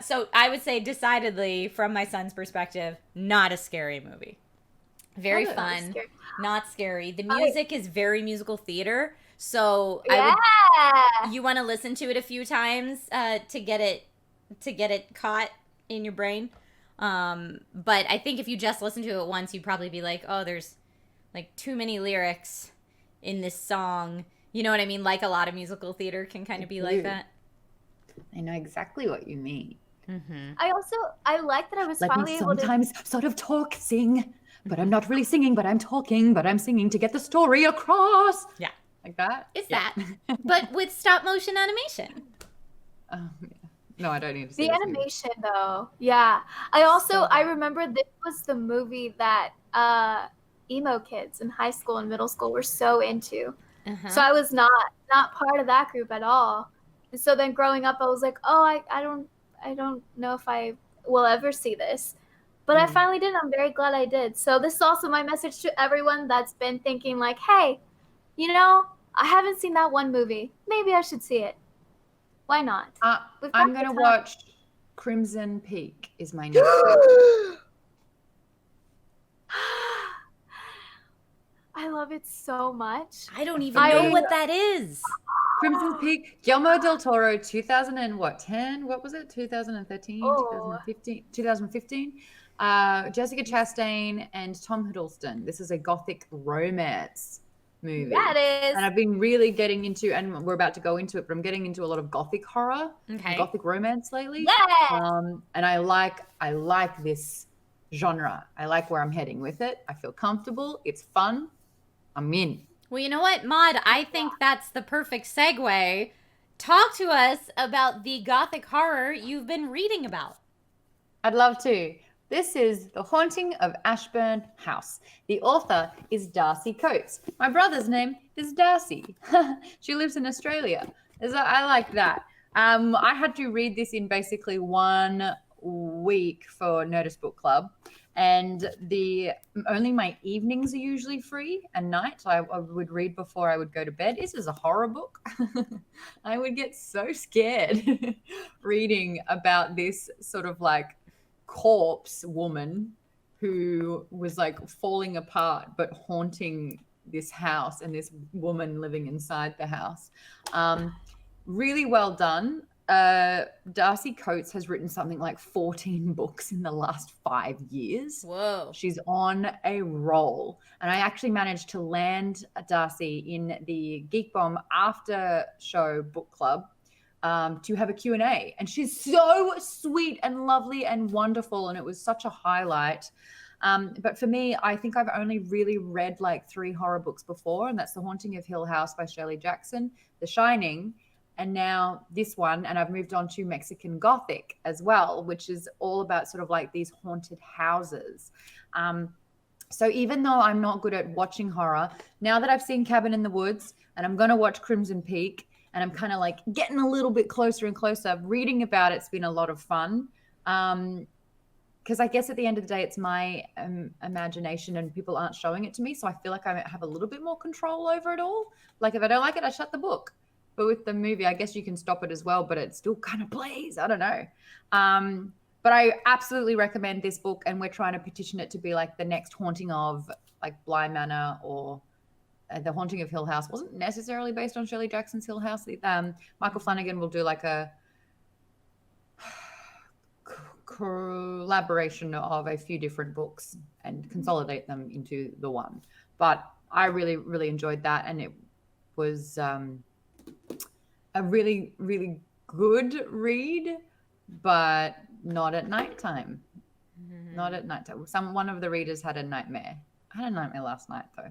So I would say decidedly, from my son's perspective, not a scary movie. Very fun, not scary. The music is very musical theater. So you want to listen to it a few times to get it caught in your brain. But I think if you just listen to it once, you'd probably be like, oh, there's like too many lyrics in this song. You know what I mean? Like a lot of musical theater can kind of be like that. I know exactly what you mean. Mm-hmm. I like that I was finally able to sometimes sort of sing, but I'm not really singing, but I'm talking, but I'm singing to get the story across. Yeah. Like that? It's that. But with stop motion animation. Yeah. No, I don't need to see the animation though. Yeah. I remember this was the movie that emo kids in high school and middle school were so into. Uh-huh. So I was not part of that group at all. And so then growing up, I was like, oh, I don't know if I will ever see this. But I finally did. I'm very glad I did. So this is also my message to everyone that's been thinking like, hey, I haven't seen that one movie. Maybe I should see it. Why not? I'm going to watch Crimson Peak is my next one. I love it so much. I don't even know what that is. Crimson Peak, Guillermo del Toro, 2010? What was it? 2013? Oh. 2015? Jessica Chastain and Tom Hiddleston. This is a gothic romance movie. Yeah, it is. And I've been really getting into, and we're about to go into it, but I'm getting into a lot of gothic horror, and gothic romance lately. Yeah. And I like this genre. I like where I'm heading with it. I feel comfortable. It's fun. I'm in. Well, you know what, Maude? I think that's the perfect segue. Talk to us about the gothic horror you've been reading about. I'd love to. This is The Haunting of Ashburn House. The author is Darcy Coates. My brother's name is Darcy. She lives in Australia. I like that. I had to read this in basically 1 week for Notice Book Club. And only my evenings are usually free and nights. I would read before I would go to bed. This is a horror book. I would get so scared reading about this sort of like corpse woman who was like falling apart but haunting this house and this woman living inside the house. Really well done. Darcy Coates has written something like 14 books in the last 5 years. Whoa. She's on a roll. And I actually managed to land Darcy in the Geek Bomb after show book club to have a Q&A. And she's so sweet and lovely and wonderful. And it was such a highlight. But for me, I think I've only really read like 3 horror books before. And that's The Haunting of Hill House by Shirley Jackson, The Shining, and now this one. And I've moved on to Mexican Gothic as well, which is all about sort of like these haunted houses. So even though I'm not good at watching horror, now that I've seen Cabin in the Woods and I'm going to watch Crimson Peak, and I'm kind of like getting a little bit closer and closer, reading about it's been a lot of fun. Because I guess at the end of the day, it's my imagination and people aren't showing it to me. So I feel like I have a little bit more control over it all. Like if I don't like it, I shut the book. But with the movie, I guess you can stop it as well, but it still kind of plays. I don't know. But I absolutely recommend this book, and we're trying to petition it to be like the next haunting of like Bly Manor or The Haunting of Hill House. Wasn't necessarily based on Shirley Jackson's Hill House. Michael Flanagan will do like a collaboration of a few different books and consolidate them into the one. But I really, really enjoyed that, and it was a really, really good read, but not at nighttime. Not at nighttime. One of the readers had a nightmare. I had a nightmare last night, though.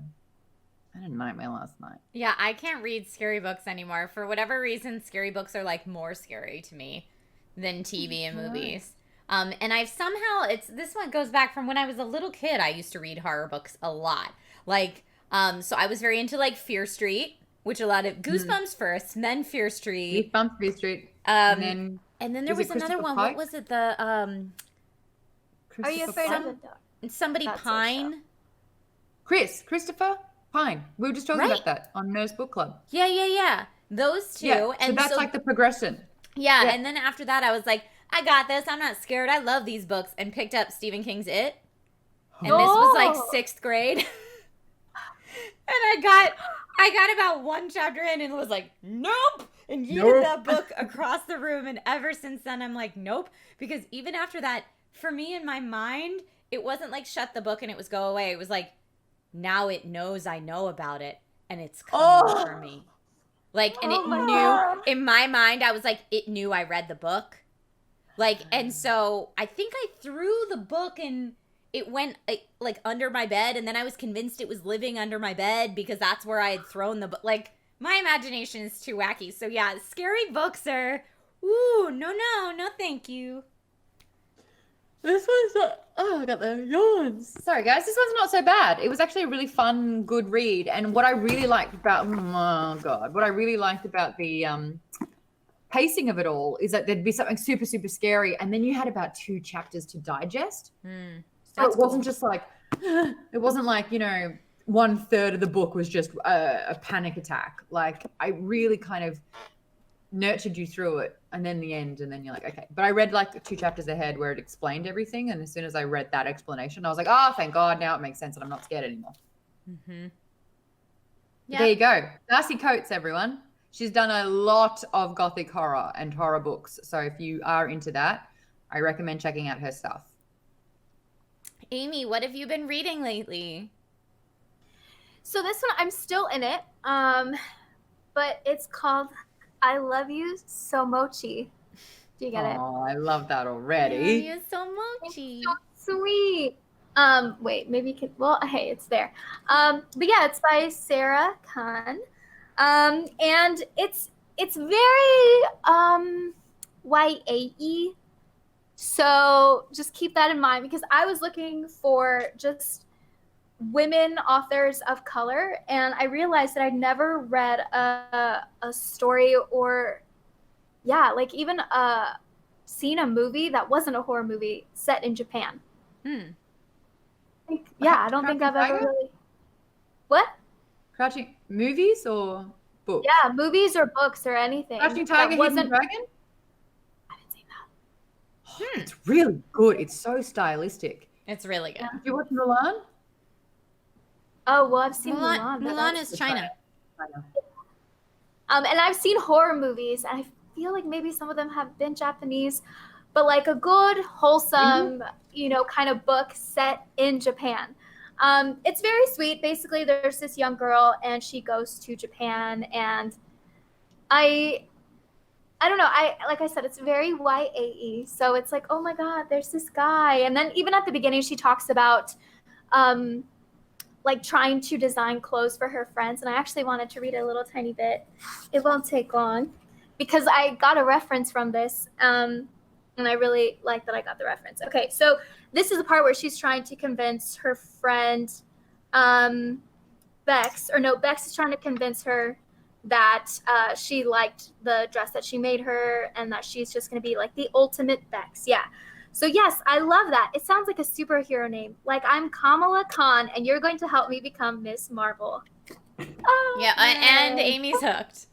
Yeah, I can't read scary books anymore. For whatever reason, scary books are like more scary to me than TV and movies. And I've somehow, this one goes back from when I was a little kid. I used to read horror books a lot. Like, so I was very into like Fear Street, which a lot of Goosebumps first, and then Fear Street. Fear Street. And then there was another one. Pike? What was it? The Are you afraid of the dark? Somebody That's Pine. Christopher Pine. We were just talking about that on Nurse Book Club. Yeah. Those two. Yeah, and so that's like the progression. Yeah, and then after that, I was like, I got this. I'm not scared. I love these books, and picked up Stephen King's It. And this was like 6th grade. And I got about one chapter in and was like, nope. And yeeted that book across the room. And ever since then, I'm like, nope. Because even after that, for me in my mind, it wasn't like shut the book and it was go away. It was like, now it knows I know about it. And it's coming for me. Like, and it knew, God. In my mind, I was like, it knew I read the book. Like, and so I think I threw the book and it went like under my bed, and then I was convinced it was living under my bed because that's where I had thrown the book. Like, my imagination is too wacky. So yeah, scary books are, no, thank you. This one's I got the yawns. Sorry guys, this one's not so bad. It was actually a really fun, good read. And what I really liked about, what I really liked about the pacing of it all is that there'd be something super, super scary, and then you had about 2 chapters to digest. So it wasn't just like, it wasn't like, 1/3 of the book was just a panic attack. Like, I really kind of nurtured you through it, and then the end, and then you're like, okay. But I read like 2 chapters ahead where it explained everything, and as soon as I read that explanation, I was like, oh, thank God, now it makes sense, and I'm not scared anymore. Yeah. There you go. Darcy Coates, everyone. She's done a lot of gothic horror and horror books. So if you are into that, I recommend checking out her stuff. Amy, what have you been reading lately? So this one, I'm still in it, but it's called I Love You So Mochi. Do you get it? Oh, I love that already. I love you so mochi. It's so sweet. Wait, maybe you can, well, hey, it's there. But yeah, it's by Sarah Khan. And it's very YA-y. So just keep that in mind, because I was looking for just women authors of color, and I realized that I'd never read a story or like even seen a movie that wasn't a horror movie set in Japan. I don't think I've ever really. What? Crouching movies or books? Yeah, movies or books or anything. Crouching Tiger, Hidden Dragon? I haven't seen that. It's really good. It's so stylistic. It's really good. Did you watch Mulan? Oh, well, I've seen Mulan. Mulan is China. And I've seen horror movies, and I feel like maybe some of them have been Japanese, but like a good, wholesome, kind of book set in Japan. It's very sweet. Basically, there's this young girl, and she goes to Japan, and I don't know. Like I said, it's very YA-y. So it's like, oh my God, there's this guy. And then even at the beginning, she talks about like trying to design clothes for her friends. And I actually wanted to read a little tiny bit. It won't take long because I got a reference from this. And I really like that I got the reference. Okay, so this is the part where she's trying to convince her friend Bex is trying to convince her that she liked the dress that she made her and that she's just going to be like the ultimate Bex. Yeah. So yes, I love that. It sounds like a superhero name. Like, I'm Kamala Khan and you're going to help me become Miss Marvel. Oh, yeah, and Amy's hooked.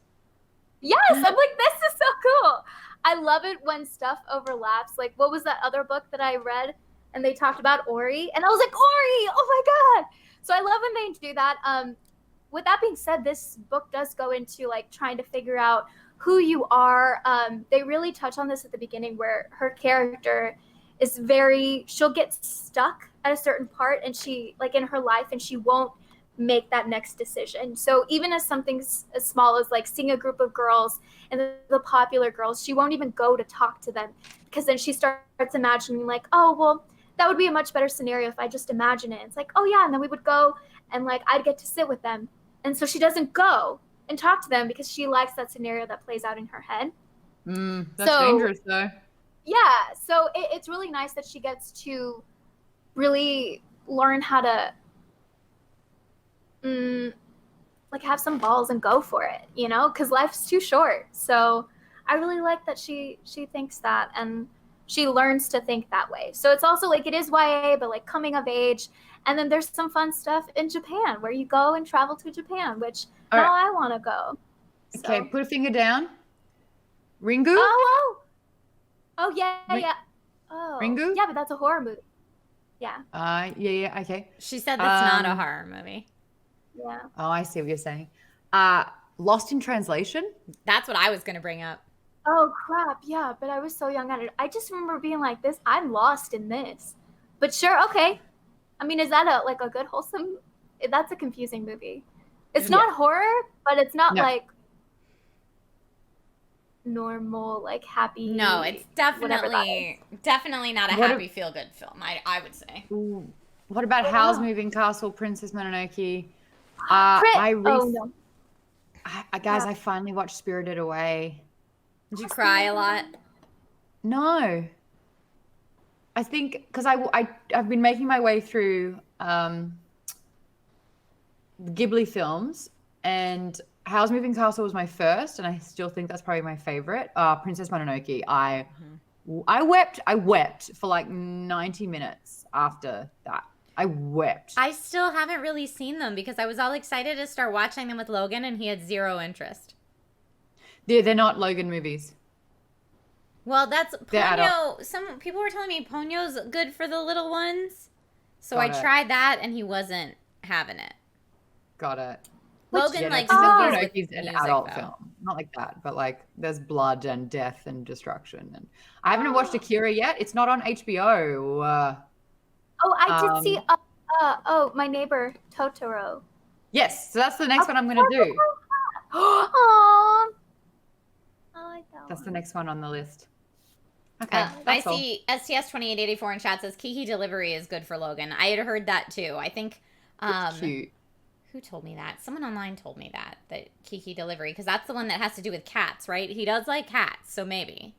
Yes, I'm like, this is so cool. I love it when stuff overlaps. Like, what was that other book that I read and they talked about Ori? And I was like, Ori! Oh my God! So I love when they do that. With that being said, this book does go into like trying to figure out who you are. They really touch on this at the beginning where her character is she'll get stuck at a certain part and she, like in her life, and she won't make that next decision. So even as something as small as like seeing a group of girls and the popular girls, she won't even go to talk to them because then she starts imagining like, oh, well, that would be a much better scenario if I just imagine it. It's like, oh yeah, and then we would go and like I'd get to sit with them. And so she doesn't go and talk to them because she likes that scenario that plays out in her head. That's dangerous though. Yeah, so it's really nice that she gets to really learn how to like have some balls and go for it, you know, because life's too short. So I really like that she thinks that and she learns to think that way. So it's also like it is YA, but like coming of age. And then there's some fun stuff in Japan where you go and travel to Japan, which now I want to go. So. Okay, put a finger down. Ringu? Oh, yeah. Oh, Ringu? Yeah, but that's a horror movie. Yeah. Yeah, okay. She said that's not a horror movie. Yeah. Oh, I see what you're saying. Lost in Translation? That's what I was going to bring up. Oh, crap. Yeah, but I was so young at it. I just remember being like this. I'm lost in this. But sure, okay. I mean, is that a good, wholesome? That's a confusing movie. It's not horror, but it's not like normal, like happy. No, it's definitely not a happy feel-good film. I would say. Ooh. What about Howl's Moving Castle, Princess Mononoke? Guys, I finally watched Spirited Away. Did you cry a lot? No. I think because I've been making my way through the Ghibli films, and Howl's Moving Castle was my first, and I still think that's probably my favorite. Princess Mononoke. I wept for like 90 minutes after that. I wept. I still haven't really seen them because I was all excited to start watching them with Logan, and he had zero interest. They're not Logan movies. Well, that's Ponyo. Some people were telling me Ponyo's good for the little ones. So I tried that and he wasn't having it. Got it. Logan likes movies with an adult film. Not like that, but like there's blood and death and destruction. And I haven't watched Akira yet. It's not on HBO. I did see My Neighbor Totoro. Yes, so that's the next one I'm going to do. Aww. That's the next one on the list. Okay. I see STS 2884 in chat says Kiki Delivery is good for Logan. I had heard that too. I think it's cute. Who told me that? Someone online told me that Kiki Delivery, because that's the one that has to do with cats, right? He does like cats, so maybe.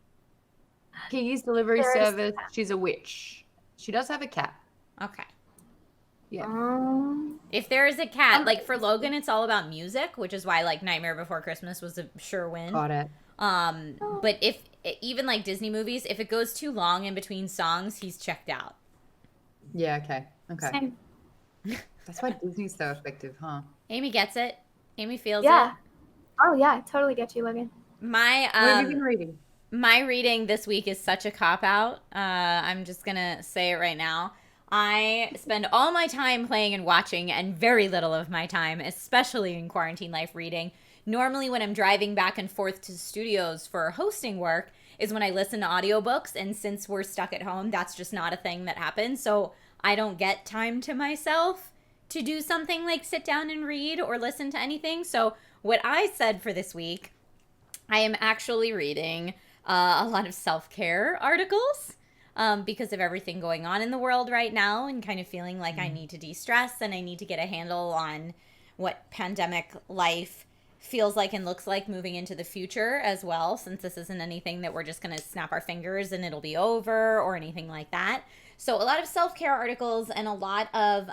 Kiki's Delivery Service. She's a witch. She does have a cat. Okay. Yeah. If there is a cat, like for Logan, it's all about music, which is why like Nightmare Before Christmas was a sure win. Got it. But if even like Disney movies, if it goes too long in between songs, he's checked out. Yeah. Okay. Same. That's why Disney's so effective, huh? Amy gets it. Amy feels it. it. Oh yeah, I totally get you, Logan. What have you been reading? My reading this week is such a cop-out. I'm just gonna say it right now. I spend all my time playing and watching and very little of my time, especially in quarantine life, reading. Normally when I'm driving back and forth to studios for hosting work is when I listen to audiobooks, and since we're stuck at home, that's just not a thing that happens. So I don't get time to myself to do something like sit down and read or listen to anything. So what I said for this week, I am actually reading a lot of self-care articles because of everything going on in the world right now, and kind of feeling like I need to de-stress and I need to get a handle on what pandemic life feels like and looks like moving into the future as well, since this isn't anything that we're just going to snap our fingers and it'll be over or anything like that. So a lot of self-care articles and a lot of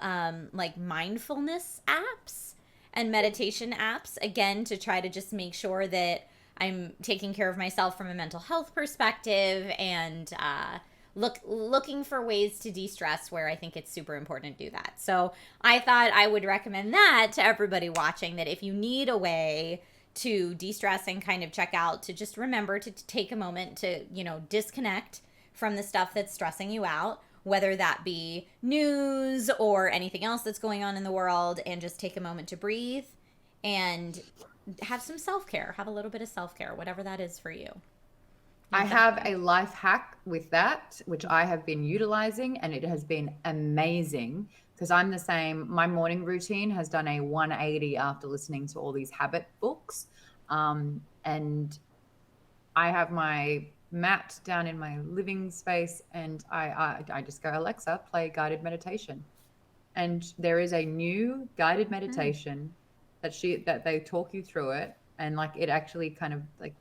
like mindfulness apps and meditation apps, again, to try to just make sure that I'm taking care of myself from a mental health perspective and looking for ways to de-stress where I think it's super important to do that. So I thought I would recommend that to everybody watching, that if you need a way to de-stress and kind of check out, to just remember to take a moment to, you know, disconnect from the stuff that's stressing you out, whether that be news or anything else that's going on in the world, and just take a moment to breathe and have some self-care, have a little bit of self-care, whatever that is for you. I have a life hack with that, which I have been utilizing, and it has been amazing because I'm the same. My morning routine has done a 180 after listening to all these habit books. And I have my mat down in my living space, and I just go, Alexa, play guided meditation. And there is a new guided meditation that they talk you through it. And like, it actually kind of like,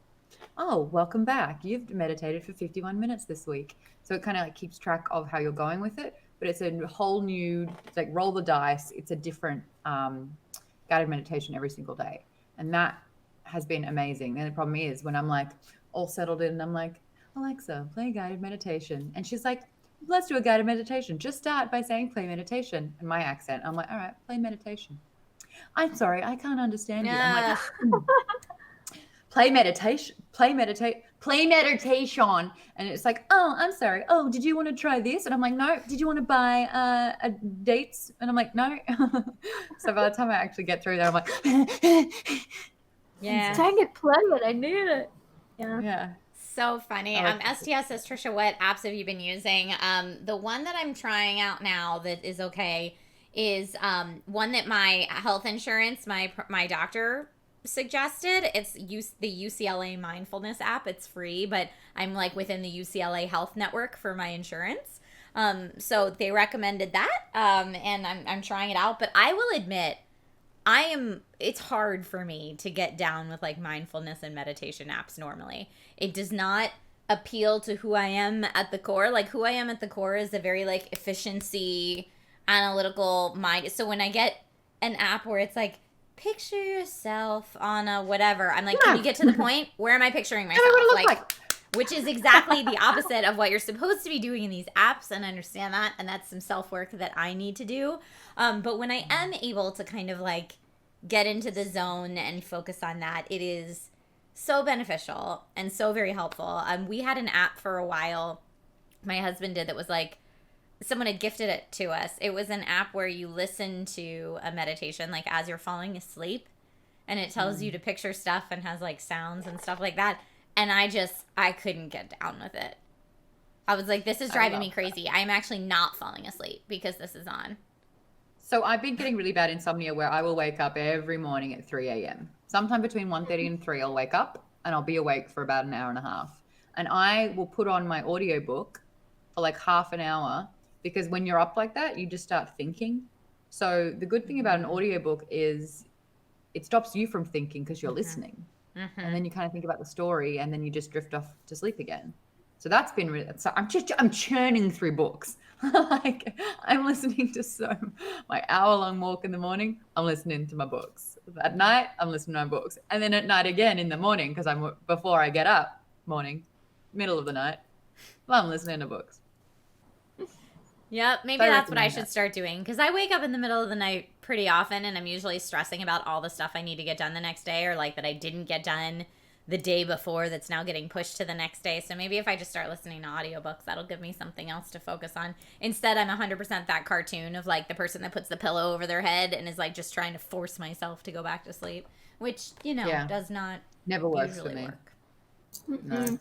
oh, welcome back. You've meditated for 51 minutes this week. So it kind of like keeps track of how you're going with it. But it's a whole new, like, roll the dice. It's a different guided meditation every single day. And that has been amazing. And the problem is when I'm like all settled in and I'm like, Alexa, play guided meditation. And she's like, let's do a guided meditation. Just start by saying play meditation. In my accent, I'm like, all right, play meditation. I'm sorry, I can't understand you. I'm like, play meditation. And it's like, oh, I'm sorry. Oh, did you want to try this? And I'm like, no. Did you want to buy dates? And I'm like, no. So by the time I actually get through that, I'm like, yeah. Dang it, play it. I need it. Yeah. So funny. STS says, Trisha, what apps have you been using? The one that I'm trying out now that is okay is one that my health insurance, my doctor suggested. It's the UCLA mindfulness app. It's free, but I'm like within the UCLA health network for my insurance. So they recommended that, and I'm trying it out. But I will admit, it's hard for me to get down with like mindfulness and meditation apps normally. It does not appeal to who I am at the core. Like, who I am at the core is a very like efficiency, analytical mind. So when I get an app where it's like, picture yourself on a whatever, I'm like, can you get to the point? Where am I picturing myself? Like, which is exactly the opposite of what you're supposed to be doing in these apps, and I understand that, and that's some self-work that I need to do. But when I am able to kind of like get into the zone and focus on that, it is so beneficial and so very helpful. We had an app for a while, my husband did, that was like, someone had gifted it to us. It was an app where you listen to a meditation like as you're falling asleep, and it tells you to picture stuff and has like sounds and stuff like that. And I couldn't get down with it. I was like, this is driving me crazy. I'm actually not falling asleep because this is on. So I've been getting really bad insomnia where I will wake up every morning at 3 a.m. Sometime between 1:30 and 3, I'll wake up and I'll be awake for about an hour and a half. And I will put on my audiobook for like half an hour, because when you're up like that, you just start thinking. So the good thing about an audiobook is it stops you from thinking because you're listening. And then you kind of think about the story, and then you just drift off to sleep again. So that's been really, so I'm churning through books. Like, I'm listening to my hour-long walk in the morning, I'm listening to my books. At night, I'm listening to my books. And then at night again in the morning, because before I get up, middle of the night, I'm listening to books. Yep, maybe that's what I should start doing, because I wake up in the middle of the night pretty often, and I'm usually stressing about all the stuff I need to get done the next day, or like that I didn't get done the day before that's now getting pushed to the next day. So maybe if I just start listening to audiobooks, that'll give me something else to focus on. Instead, I'm 100% that cartoon of like the person that puts the pillow over their head and is like just trying to force myself to go back to sleep, which, does not never works for me. No.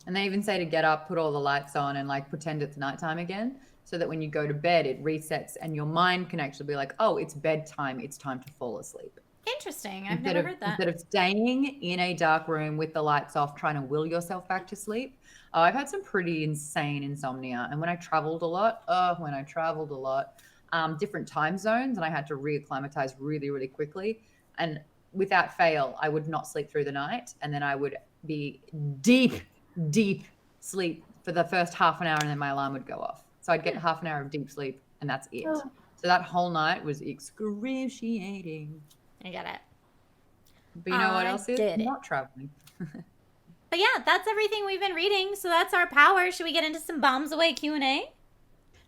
And they even say to get up, put all the lights on, and like pretend it's nighttime again, so that when you go to bed, it resets and your mind can actually be like, oh, it's bedtime. It's time to fall asleep. Interesting. I've never heard that. Instead of staying in a dark room with the lights off, trying to will yourself back to sleep. I've had some pretty insane insomnia. And when I traveled a lot, different time zones, and I had to reacclimatize really, really quickly. And without fail, I would not sleep through the night. And then I would be deep sleep for the first half an hour, and then my alarm would go off. So I'd get half an hour of deep sleep, and that's it. So that whole night was excruciating. I get it. But you know what else is? Not traveling. But yeah, that's everything we've been reading. So that's our power. Should we get into some Bombs Away Q&A?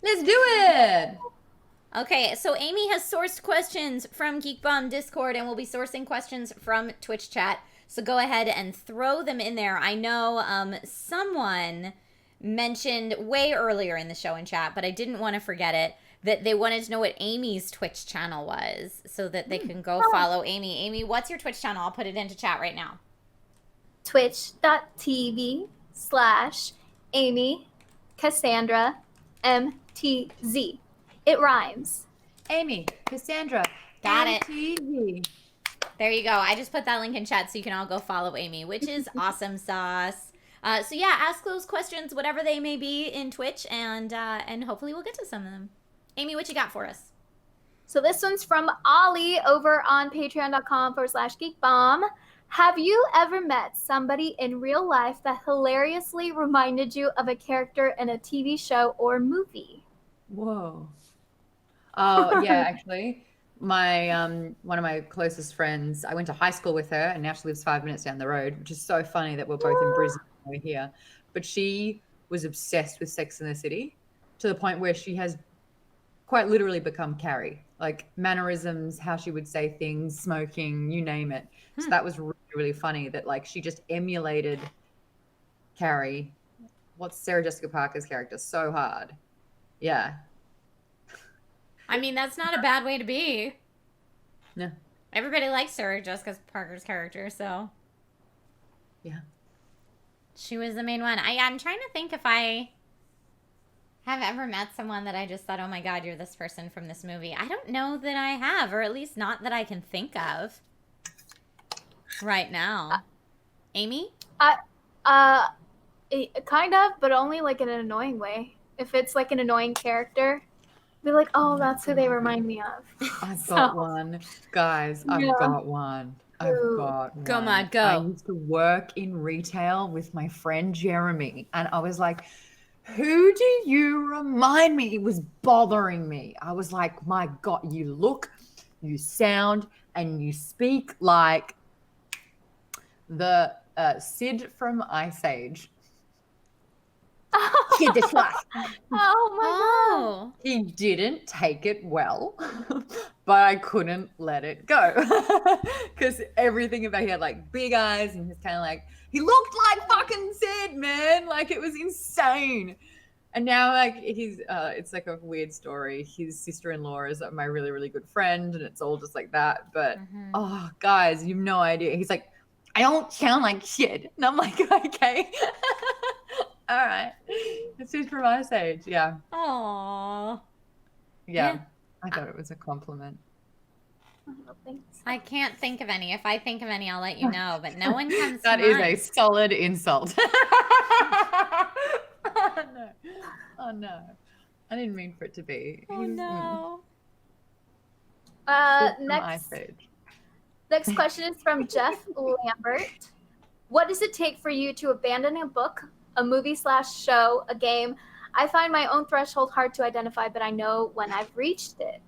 Let's do it. Okay, so Amy has sourced questions from Geek Bomb Discord, and we'll be sourcing questions from Twitch chat. So go ahead and throw them in there. I know someone mentioned way earlier in the show in chat, but I didn't want to forget it, that they wanted to know what Amy's Twitch channel was so that they can go follow Amy. Amy, what's your Twitch channel? I'll put it into chat right now. Twitch.tv/Amy Cassandra MTZ. It rhymes. Amy Cassandra. Got MTV. it. There you go. I just put that link in chat so you can all go follow Amy, which is awesome sauce. So yeah, ask those questions, whatever they may be, in Twitch, and hopefully we'll get to some of them. Amy, what you got for us? So this one's from Ollie over on patreon.com/geekbomb. Have you ever met somebody in real life that hilariously reminded you of a character in a TV show or movie? Whoa. Oh, yeah, actually. My one of my closest friends, I went to high school with her, and now she lives 5 minutes down the road, which is so funny that we're both in Brisbane and we're here. But she was obsessed with Sex and the City to the point where she has quite literally become Carrie. Like mannerisms, how she would say things, smoking, you name it. So that was really, really funny that like she just emulated Carrie. What's Sarah Jessica Parker's character? So hard. Yeah. I mean, that's not a bad way to be. No. Everybody likes Sarah Jessica Parker's character, so. Yeah. She was the main one. I'm trying to think if I have ever met someone that I just thought, oh my God, you're this person from this movie. I don't know that I have, or at least not that I can think of right now. Amy? Kind of, but only like in an annoying way. If it's like an annoying character, be like, oh, that's who they remind me of. I've got one. Guys, I've got one. I've got one. Go, Maude, go. I used to work in retail with my friend Jeremy, and I was like, who do you remind me? It was bothering me. I was like, my God, you look, you sound, and you speak like the Sid from Ice Age. Oh my God. He didn't take it well, but I couldn't let it go because everything about he had like big eyes and he's kind of like, he looked like fucking Sid, man. Like it was insane. And now like he's, it's like a weird story. His sister-in-law is my really, really good friend and it's all just like that. But oh, guys, you have no idea. He's like, I don't sound like shit. And I'm like, okay. All right. It's who's from Ice Age. Yeah. Aww. Yeah. I thought it was a compliment. I can't think of any. If I think of any, I'll let you know. But no one comes to That is mind. a solid insult. Oh, no. Oh, no. I didn't mean for it to be. Oh, no. Next question is from Jeff Lambert. What does it take for you to abandon a book, a movie/show, a game? I find my own threshold hard to identify, but I know when I've reached it.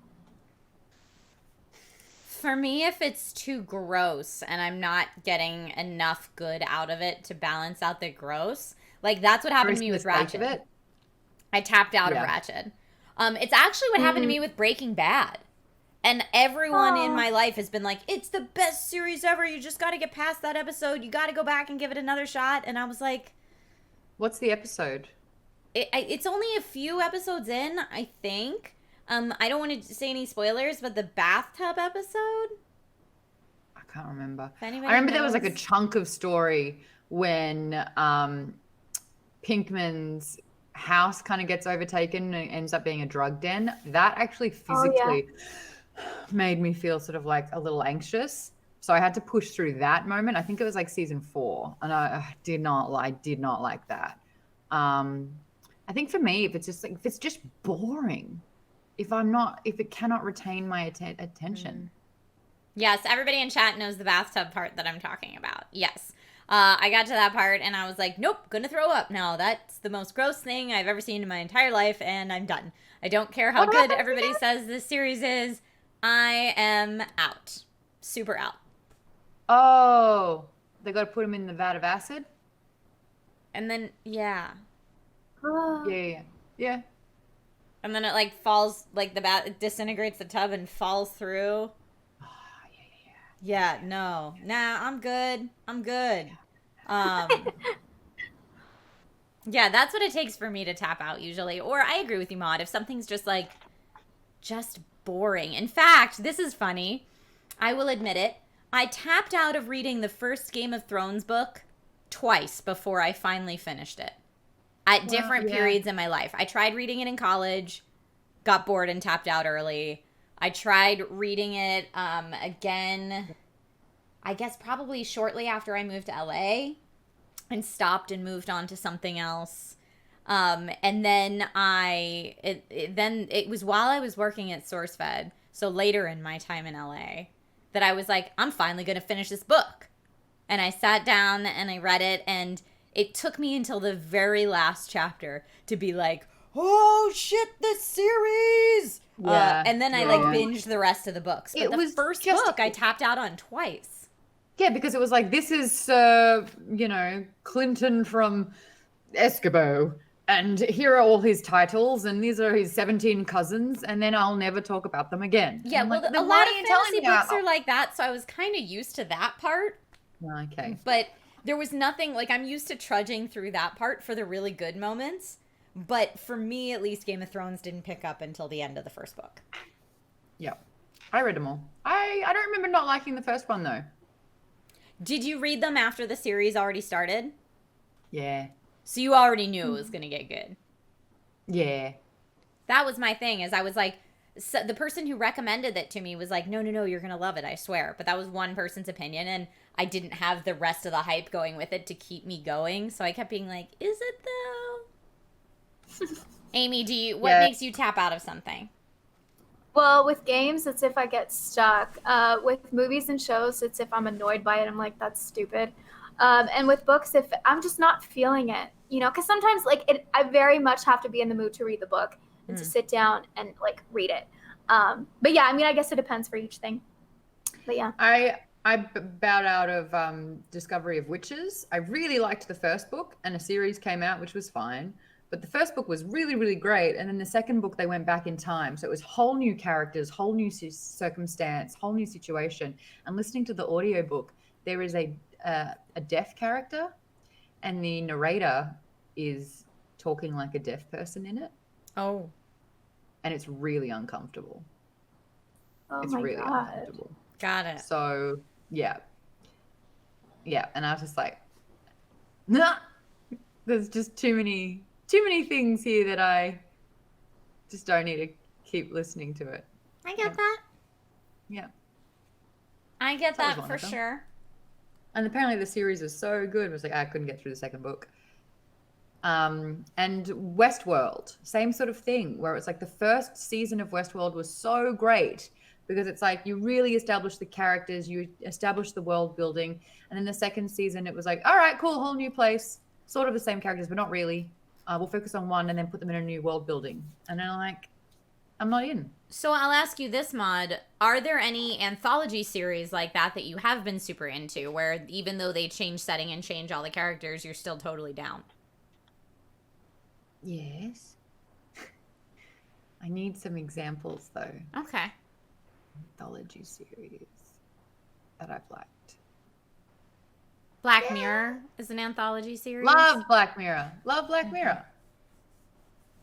For me, if it's too gross and I'm not getting enough good out of it to balance out the gross, like that's what happened to me with Ratched. I tapped out of Ratched. It's actually what happened to me with Breaking Bad. And everyone in my life has been like, it's the best series ever. You just got to get past that episode. You got to go back and give it another shot. And I was like, what's the episode? It's only a few episodes in, I think. I don't want to say any spoilers, but the bathtub episode? I can't remember. I remember there was like a chunk of story when Pinkman's house kind of gets overtaken and ends up being a drug den. That actually physically made me feel sort of like a little anxious. So I had to push through that moment. I think it was like season 4, and I did not like that. I think for me, if it's just boring, if it cannot retain my attention. Yes, everybody in chat knows the bathtub part that I'm talking about. Yes. I got to that part and I was like, nope, gonna throw up now. That's the most gross thing I've ever seen in my entire life, and I'm done. I don't care how good everybody says this series is. I am out. Super out. Oh, they got to put him in the vat of acid? And then, yeah. Yeah. And then it like falls, like the bat, it disintegrates the tub and falls through. Yeah, no. Nah, I'm good. Yeah, that's what it takes for me to tap out usually. Or I agree with you, Maude. If something's just like, just boring. In fact, this is funny. I will admit it. I tapped out of reading the first Game of Thrones book twice before I finally finished it. At different periods in my life. I tried reading it in college, got bored and tapped out early. I tried reading it again, I guess probably shortly after I moved to LA and stopped and moved on to something else. And then it was while I was working at SourceFed, so later in my time in LA, that I was like, I'm finally going to finish this book. And I sat down and I read it, and it took me until the very last chapter to be like, oh shit, this series. Yeah. And then I like binged the rest of the books. But the first book I tapped out on twice. Yeah, because it was like, this is, Clinton from Escobar, and here are all his titles, and these are his 17 cousins, and then I'll never talk about them again. Yeah, well, like, a lot of fantasy books are like that, so I was kind of used to that part. Okay. But there was nothing, like, I'm used to trudging through that part for the really good moments, but for me, at least, Game of Thrones didn't pick up until the end of the first book. Yeah. I read them all. I don't remember not liking the first one, though. Did you read them after the series already started? Yeah. So you already knew it was going to get good. Yeah. That was my thing, is I was like, so the person who recommended it to me was like, no, you're going to love it, I swear. But that was one person's opinion, and I didn't have the rest of the hype going with it to keep me going. So I kept being like, is it though? Amy, what makes you tap out of something? Well, with games, it's if I get stuck. With movies and shows, it's if I'm annoyed by it. I'm like, that's stupid. And with books, if I'm just not feeling it, because sometimes I very much have to be in the mood to read the book and to sit down and like read it. But yeah, I mean, I guess it depends for each thing. But yeah. I bowed out of Discovery of Witches. I really liked the first book, and a series came out, which was fine. But the first book was really, really great. And then the second book, they went back in time. So it was whole new characters, whole new circumstance, whole new situation. And listening to the audiobook, there is a deaf character, and the narrator is talking like a deaf person in it. Oh. And it's really uncomfortable. Oh, it's my really God. uncomfortable. Got it. So, yeah. Yeah. And I was just like, nah, there's just too many things here that I just don't need to keep listening to it. I get that. Yeah. I get that for sure. And apparently the series is so good. It was like, I couldn't get through the second book. And Westworld, same sort of thing, where it's like the first season of Westworld was so great because it's like you really establish the characters, you establish the world building. And then the second season, it was like, all right, cool, whole new place, sort of the same characters, but not really. We'll focus on one and then put them in a new world building. And then I'm not in. So I'll ask you this, Maude. Are there any anthology series like that you have been super into, where even though they change setting and change all the characters, you're still totally down? Yes. I need some examples, though. Okay. Anthology series that I've liked. Black Mirror is an anthology series. Love Black Mirror.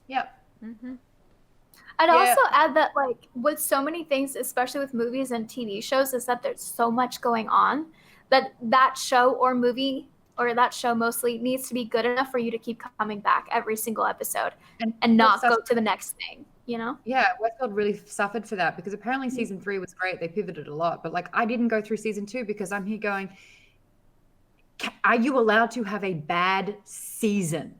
Yep. Mm-hmm. I'd also add that, with so many things, especially with movies and TV shows, is that there's so much going on that show or movie, or that show mostly, needs to be good enough for you to keep coming back every single episode and not go to the next thing, Yeah, Westworld really suffered for that because apparently season 3 was great. They pivoted a lot. But, I didn't go through season 2 because I'm here going, are you allowed to have a bad season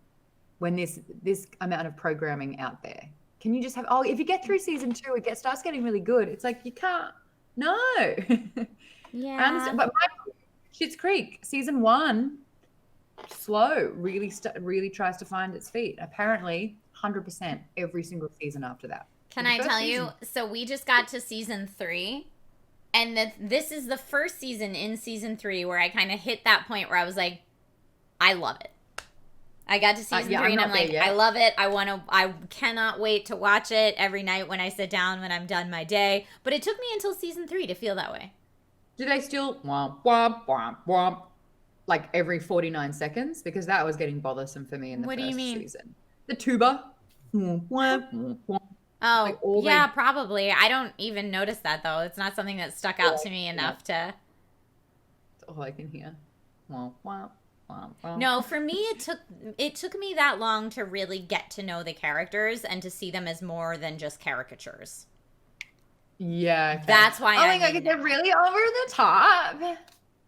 when there's this amount of programming out there? Can you just have, if you get through season 2, it starts getting really good. It's like, you can't, no. Yeah. I understand, but Schitt's Creek, season 1, slow, really tries to find its feet. Apparently, 100% every single season after that. Can I tell you, so we just got to season 3. And this is the first season in season 3 where I kind of hit that point where I was like, I love it. I got to season 3 and I'm like, I love it. I cannot wait to watch it every night when I sit down when I'm done my day. But it took me until season 3 to feel that way. Do they still womp, womp, womp, womp, like every 49 seconds? Because that was getting bothersome for me in the first season. The tuba. Womp, womp, womp. Oh, like yeah, probably. I don't even notice that, though. It's not something that stuck out to me enough to... That's all I can hear. Womp, womp. No, for me, it took me that long to really get to know the characters and to see them as more than just caricatures. Yeah. Okay. That's why oh my god, they're really over the top.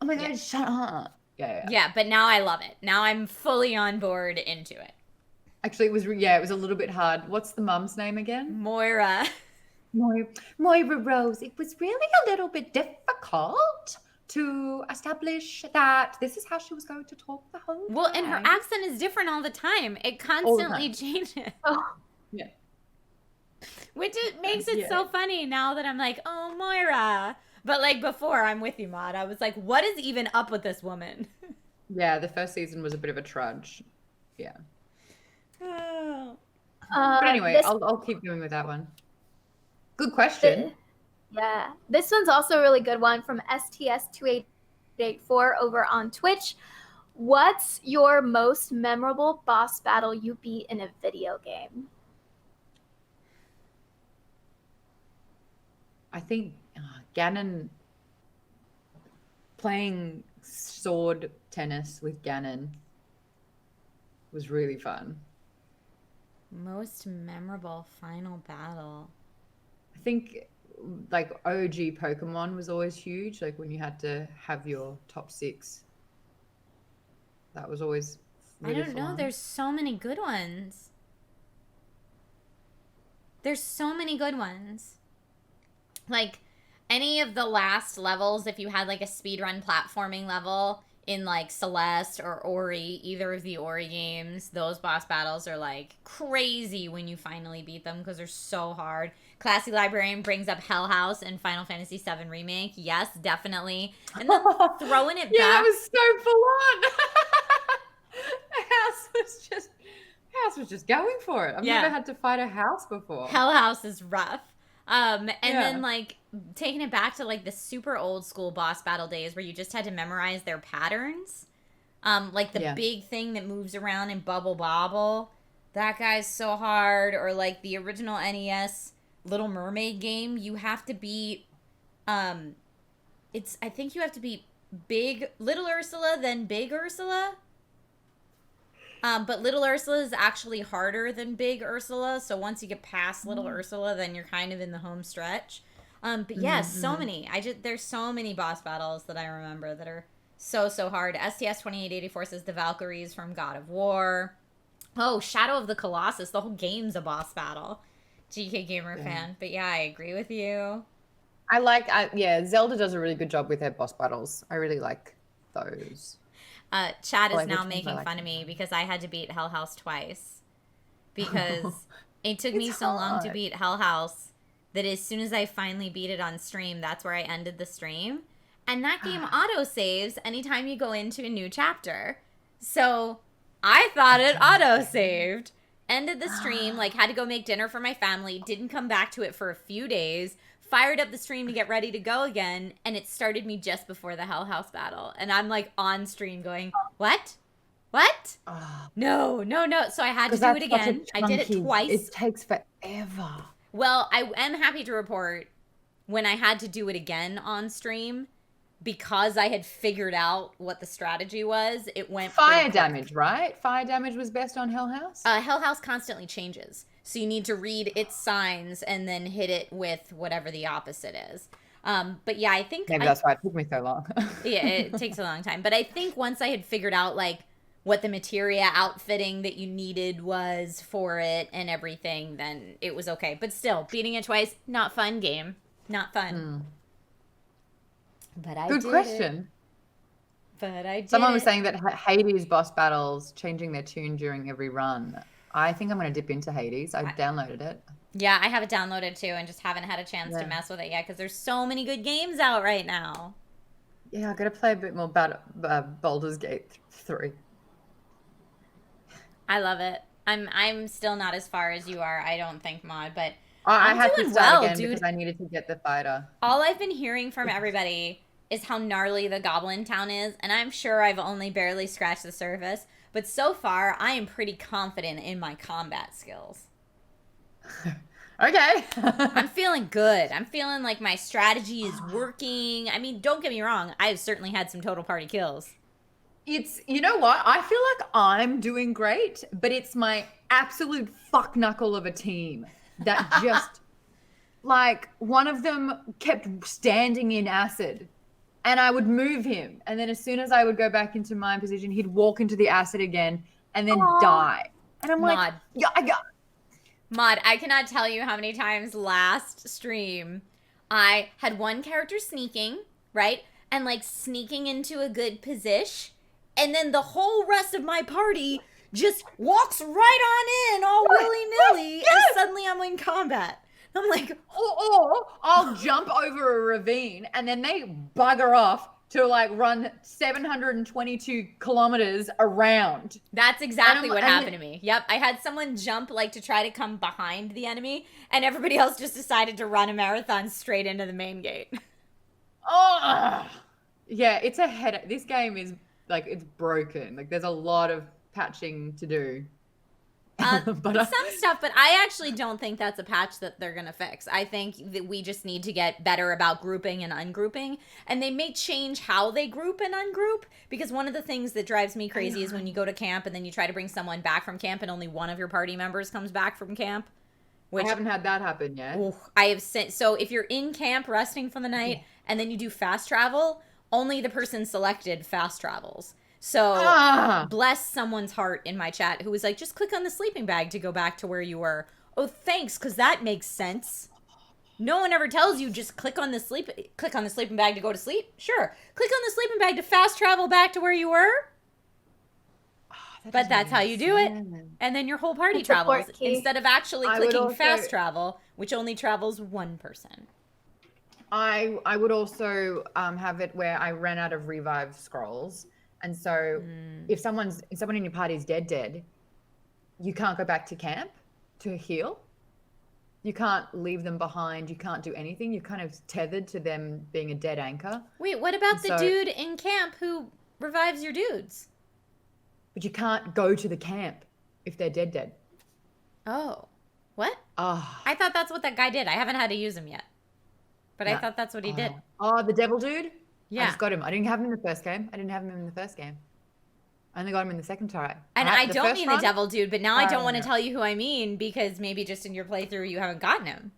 Oh my god, shut up. Yeah, but now I love it. Now I'm fully on board into it. Actually, it was a little bit hard. What's the mum's name again? Moira. Moira Rose. It was really a little bit difficult to establish that this is how she was going to talk the whole time. Well, and her accent is different all the time. It constantly changes. Oh. Yeah. Which it makes it so funny now that I'm like, oh, Moira. But like before, I'm with you, Maude. I was like, what is even up with this woman? Yeah, the first season was a bit of a trudge. Yeah. Oh. But anyway, I'll keep going with that one. Good question. Yeah, this one's also a really good one from STS2884 over on Twitch. What's your most memorable boss battle you beat in a video game? I think Ganon, playing sword tennis with Ganon was really fun. Most memorable final battle. I think like OG Pokemon was always huge. Like when you had to have your top 6. That was always really fun. Know. There's so many good ones. Like any of the last levels, if you had like a speedrun platforming level in like Celeste or Ori, either of the Ori games, those boss battles are like crazy when you finally beat them because they're so hard. Classy Librarian brings up Hell House in Final Fantasy VII Remake. Yes, definitely. And then throwing it back. Yeah, that was so full on. House was just going for it. I've never had to fight a house before. Hell House is rough. And then like taking it back to like the super old school boss battle days where you just had to memorize their patterns. Like the big thing that moves around in Bubble Bobble. That guy's so hard. Or like the original NES Little Mermaid game, you have to beat I think you have to beat Little Ursula, then Big Ursula. But Little Ursula is actually harder than Big Ursula, so once you get past Little Ursula, then you're kind of in the home stretch. But yes, so many. There's so many boss battles that I remember that are so hard. STS2884 says the Valkyries from God of War. Oh, Shadow of the Colossus. The whole game's a boss battle. GK Gamer fan. But yeah, I agree with you. Zelda does a really good job with her boss battles. I really like those. Chad is now making fun of me because I had to beat Hell House twice. Because it took me so long to beat Hell House that as soon as I finally beat it on stream, that's where I ended the stream. And that game auto-saves anytime you go into a new chapter. So I thought it auto-saved. Ended the stream, like had to go make dinner for my family, didn't come back to it for a few days, fired up the stream to get ready to go again, and it started me just before the Hell House battle. And I'm like on stream going, what? What? No. So I had to do it again. I did it twice. It takes forever. Well, I am happy to report when I had to do it again on stream, because I had figured out what the strategy was, it went fire damage, right? Fire damage was best on Hell House? Hell House constantly changes. So you need to read its signs and then hit it with whatever the opposite is. But yeah, I think... Maybe that's why it took me so long. Yeah, it takes a long time. But I think once I had figured out, like, what the materia outfitting that you needed was for it and everything, then it was okay. But still, beating it twice, not fun game. Not fun. But I did. Good question. But I did. Someone was saying that Hades boss battles changing their tune during every run. I think I'm going to dip into Hades. I downloaded it. Yeah, I have it downloaded too and just haven't had a chance to mess with it yet because there's so many good games out right now. Yeah, I got to play a bit more about Baldur's Gate 3. I love it. I'm still not as far as you are, I don't think, Maude, but I I'm had doing to start well, again dude. because I needed to get the fighter. All I've been hearing from everybody is how gnarly the Goblin Town is, and I'm sure I've only barely scratched the surface, but so far I am pretty confident in my combat skills. Okay. I'm feeling good. I'm feeling like my strategy is working. I mean, don't get me wrong, I've certainly had some total party kills. You know what? I feel like I'm doing great, but it's my absolute fuck knuckle of a team that just, like, one of them kept standing in acid and I would move him. And then as soon as I would go back into my position, he'd walk into the acid again and then die. And I'm like, Maude, I cannot tell you how many times last stream I had one character sneaking, right? And like sneaking into a good position. And then the whole rest of my party just walks right on in all willy-nilly. And suddenly I'm in combat. I'm like, or I'll jump over a ravine and then they bugger off to like run 722 kilometers around. That's exactly what happened to me. Yep. I had someone jump like to try to come behind the enemy and everybody else just decided to run a marathon straight into the main gate. Oh, yeah. It's a headache. This game is like, it's broken. Like there's a lot of patching to do. Some stuff, but I actually don't think that's a patch that they're gonna fix. I think that we just need to get better about grouping and ungrouping, and they may change how they group and ungroup, because one of the things that drives me crazy is when you go to camp and then you try to bring someone back from camp and only one of your party members comes back from camp. Which I haven't had that happen yet. I have sent, so if you're in camp resting for the night and then you do fast travel, only the person selected fast travels. So bless someone's heart in my chat who was like, just click on the sleeping bag to go back to where you were. Oh, thanks, because that makes sense. No one ever tells you just click on the sleeping bag to go to sleep. Sure. Click on the sleeping bag to fast travel back to where you were. But that's how you do it. And then your whole party travels instead of actually clicking fast travel, which only travels one person. I would also have it where I ran out of revive scrolls. And so if someone in your party is dead, you can't go back to camp to heal. You can't leave them behind. You can't do anything. You're kind of tethered to them being a dead anchor. Wait, what about the dude in camp who revives your dudes? But you can't go to the camp if they're dead. Oh, what? Oh. I thought that's what that guy did. I haven't had to use him yet. But I thought that's what he did. Oh, the devil dude? Yeah. I just got him. I didn't have him in the first game. I only got him in the second try. And I don't mean the devil dude, but now I don't want to tell you who I mean because maybe just in your playthrough you haven't gotten him.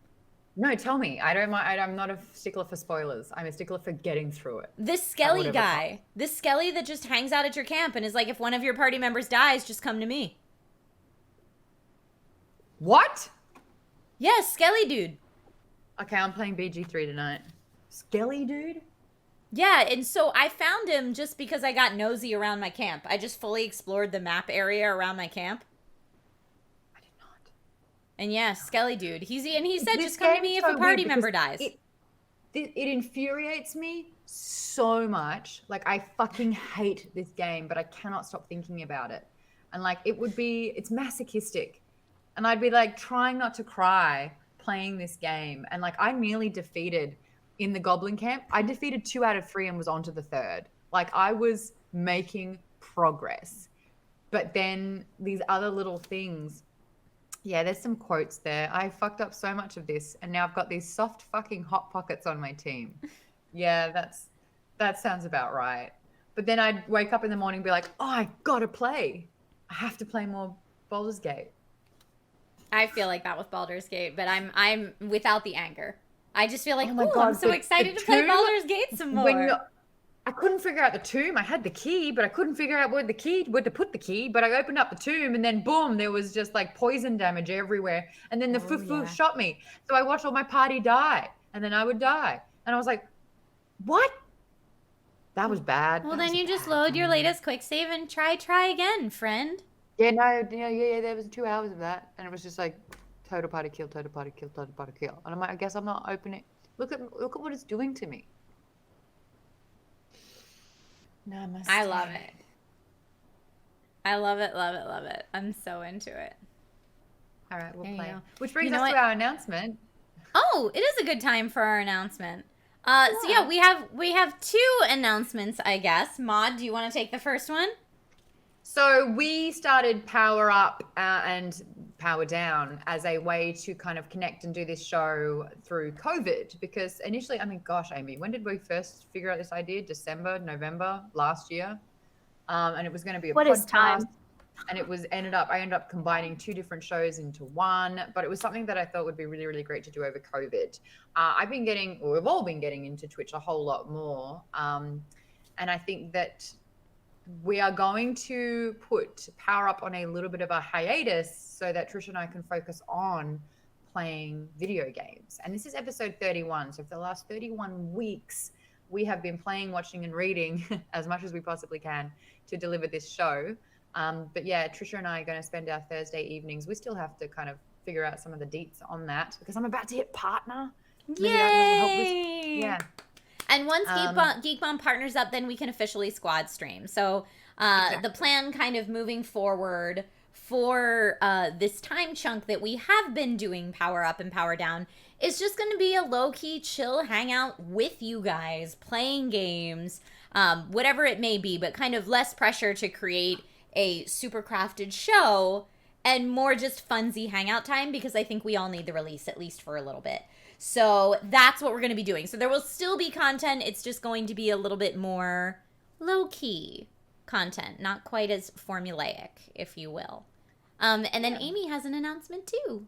No, tell me. I'm not a stickler for spoilers. I'm a stickler for getting through it. This Skelly guy. This Skelly that just hangs out at your camp and is like, if one of your party members dies, just come to me. What? Yeah, Skelly dude. Okay, I'm playing BG3 tonight. Skelly dude? Yeah, and so I found him just because I got nosy around my camp. I just fully explored the map area around my camp. I did not. And yeah, Skelly dude. He said just come to me if a party member dies. It infuriates me so much. Like, I fucking hate this game, but I cannot stop thinking about it. And like, it's masochistic. And I'd be like trying not to cry playing this game. And like, I nearly defeated in the Goblin camp. I defeated 2 out of 3 and was on to the 3rd. Like, I was making progress. But then these other little things, yeah, there's some quotes there. I fucked up so much of this, and now I've got these soft fucking hot pockets on my team. Yeah, that sounds about right. But then I'd wake up in the morning and be like, oh, I gotta play. I have to play more Baldur's Gate. I feel like that with Baldur's Gate, but I'm without the anger. I just feel like, oh my God, I'm so excited to play Baldur's Gate some more. I couldn't figure out the tomb. I had the key, but I couldn't figure out where to put the key. But I opened up the tomb, and then boom, there was just like poison damage everywhere. And then the fufu shot me. So I watched all my party die, and then I would die. And I was like, what? That was bad. Well, then you just load your latest quick save and try again, friend. Yeah, no, yeah, there was 2 hours of that, and it was just like total party kill, total party kill, total party kill. And I'm like, I guess I'm not opening. Look at what it's doing to me. Namaste. I love it. I love it, love it, love it. I'm so into it. All right, we'll There you play. go. Which brings You know us to what? our announcement. Oh, it is a good time for our announcement. So yeah, we have 2 announcements, I guess. Maude, do you want to take the first one? So we started Power Up and Power Down as a way to kind of connect and do this show through COVID, because initially, I mean, gosh, Amy, when did we first figure out this idea? December, November last year. And it was going to be a podcast. Is time? And I ended up combining 2 different shows into one, but it was something that I thought would be really, really great to do over COVID. We've all been getting into Twitch a whole lot more. And I think that we are going to put Power Up on a little bit of a hiatus so that Trisha and I can focus on playing video games. And this is episode 31. So for the last 31 weeks, we have been playing, watching, and reading as much as we possibly can to deliver this show. But yeah, Trisha and I are going to spend our Thursday evenings. We still have to kind of figure out some of the deets on that because I'm about to hit partner. Yay! Yeah. And once Geek Bomb partners up, then we can officially squad stream. So Exactly. the plan kind of moving forward for this time chunk that we have been doing Power Up and Power Down is just going to be a low-key chill hangout with you guys, playing games, whatever it may be, but kind of less pressure to create a super crafted show and more just funsy hangout time, because I think we all need the release at least for a little bit. So that's what we're going to be doing. So there will still be content. It's just going to be a little bit more low-key content, not quite as formulaic, if you will. And then Amy has an announcement too.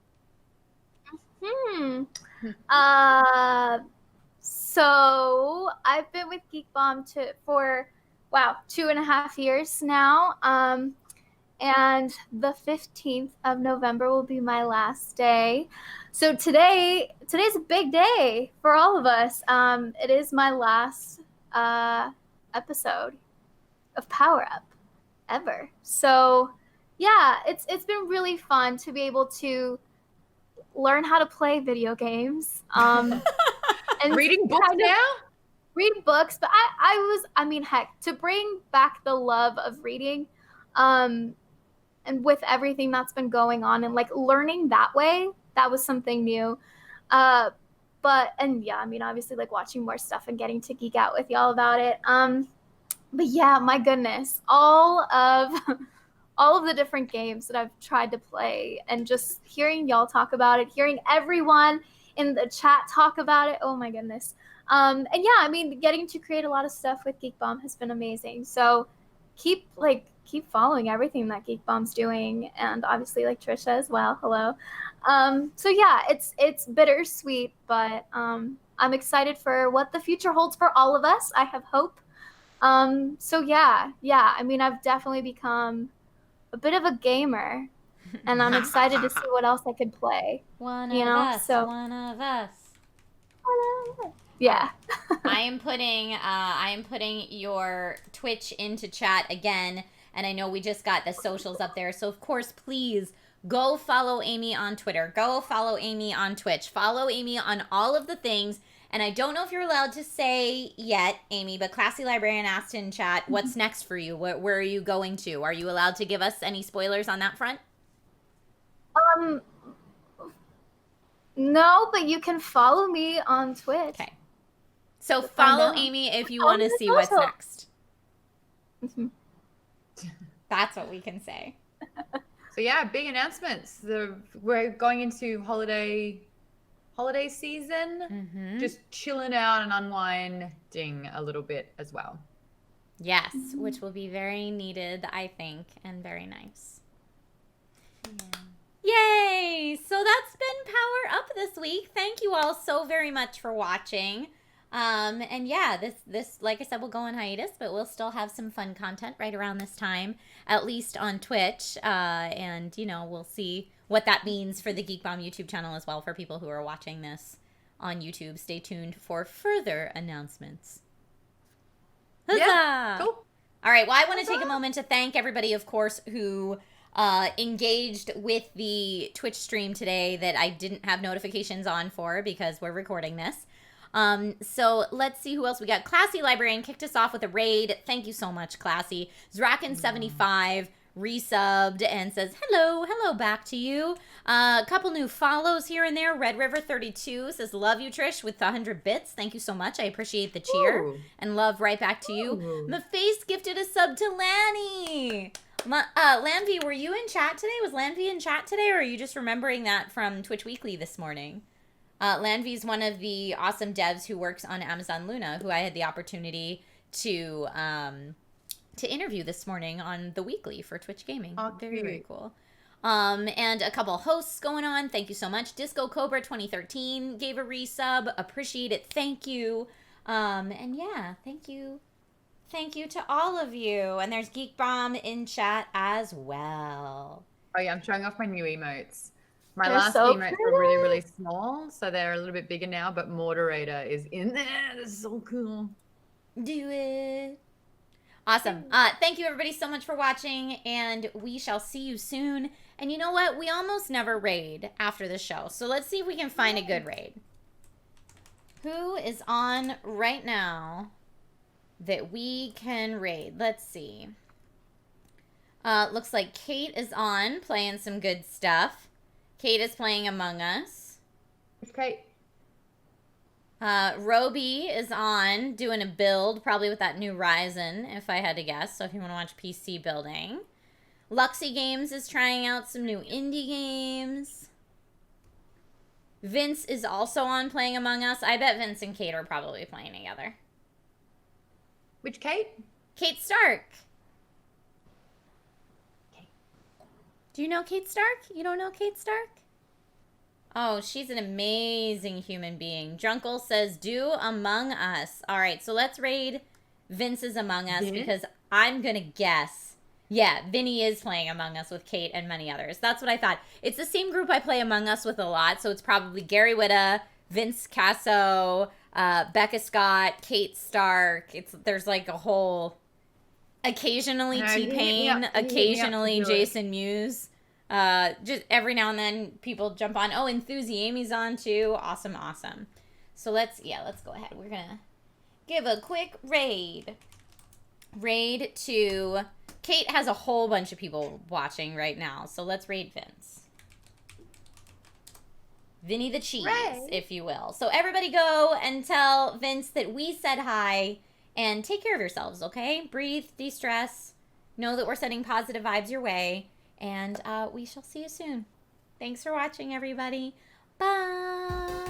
So I've been with Geek Bomb for 2.5 years now. And the 15th of November will be my last day. So today's a big day for all of us. It is my last episode of Power Up ever. So yeah, it's been really fun to be able to learn how to play video games. And reading books now? Read books, but to bring back the love of reading, and with everything that's been going on and like learning that way, that was something new. Obviously like watching more stuff and getting to geek out with y'all about it. But yeah, my goodness, all of the different games that I've tried to play and just hearing y'all talk about it, hearing everyone in the chat talk about it. Oh my goodness. Getting to create a lot of stuff with Geek Bomb has been amazing. So keep following everything that Geek Bomb's doing, and obviously like Trisha as well. Hello. So yeah, it's bittersweet, but I'm excited for what the future holds for all of us. I have hope. I've definitely become a bit of a gamer, and I'm excited to see what else I could play. One of us. Yeah. I am putting your Twitch into chat again, and I know we just got the socials up there. So of course, please go follow Amy on Twitter. Go follow Amy on Twitch. Follow Amy on all of the things. And I don't know if you're allowed to say yet, Amy, but Classy Librarian asked in chat, what's next for you? Where are you going to? Are you allowed to give us any spoilers on that front? No, but you can follow me on Twitch. Okay. So follow Amy if you want to see what's next. Mm-hmm. That's what we can say. So yeah, big announcements. We're going into holiday season. Mm-hmm. Just chilling out and unwinding a little bit as well. Yes, which will be very needed, I think, and very nice. Yeah. Yay! So that's been Power Up this week. Thank you all so very much for watching. And yeah, this like I said, will go on hiatus, but we'll still have some fun content right around this time, at least on Twitch. And we'll see what that means for the Geek Bomb YouTube channel as well for people who are watching this on YouTube. Stay tuned for further announcements. Huzzah! Yeah, cool. All right, well, I want to take a moment to thank everybody, of course, who engaged with the Twitch stream today that I didn't have notifications on for because we're recording this. So let's see who else we got. Classy Librarian kicked us off with a raid. Thank you so much, Classy. Zrakin75, resubbed and says hello back to you. A couple new follows here and there. Red River 32 says love you, Trish, with 100 bits. Thank you so much. I appreciate the cheer. Ooh. And love right back to you. Ooh. Maface gifted a sub to Lanny. Lanvi, were you in chat today? Was Lanvi in chat today, or are you just remembering that from Twitch Weekly this morning? Lanvi is one of the awesome devs who works on Amazon Luna, who I had the opportunity to interview this morning on the Weekly for Twitch Gaming. Oh, very cool. And a couple hosts going on. Thank you so much. Disco Cobra 2013 gave a resub. Appreciate it. Thank you. And yeah, thank you. Thank you to all of you. And there's Geek Bomb in chat as well. Oh yeah, I'm showing off my new emotes. My They're last so emotes were really, really small, so they're a little bit bigger now, but Moderator is in there. This is so cool. Do it. Awesome. Thank you everybody so much for watching, and we shall see you soon. And you know what? We almost never raid after the show, so let's see if we can find a good raid. Who is on right now that we can raid? Let's see. Looks like Kate is on, playing some good stuff. Kate is playing Among Us. It's Kate. Roby is on, doing a build, probably with that new Ryzen, if I had to guess. So if you want to watch PC building. Luxy Games is trying out some new indie games. Vince is also on, playing Among Us. I bet Vince and Kate are probably playing together. Which Kate? Kate Stark. Do you know Kate Stark? You don't know Kate Stark? Oh, she's an amazing human being. Drunkle says, do Among Us. All right, so let's raid Vince's Among Us because I'm going to guess. Yeah, Vinny is playing Among Us with Kate and many others. That's what I thought. It's the same group I play Among Us with a lot, so it's probably Gary Whitta, Vince Casso, Becca Scott, Kate Stark. There's like a whole... Occasionally T-Pain, occasionally Jason Mewes. Just every now and then people jump on. Oh, Enthusi Amy's on too. Awesome. So let's go ahead. We're gonna give a quick raid. Raid to... Kate has a whole bunch of people watching right now. So let's raid Vince. Vinny the Cheese, if you will. So everybody go and tell Vince that we said hi. And take care of yourselves, okay? Breathe, de-stress. Know that we're sending positive vibes your way. And we shall see you soon. Thanks for watching, everybody. Bye.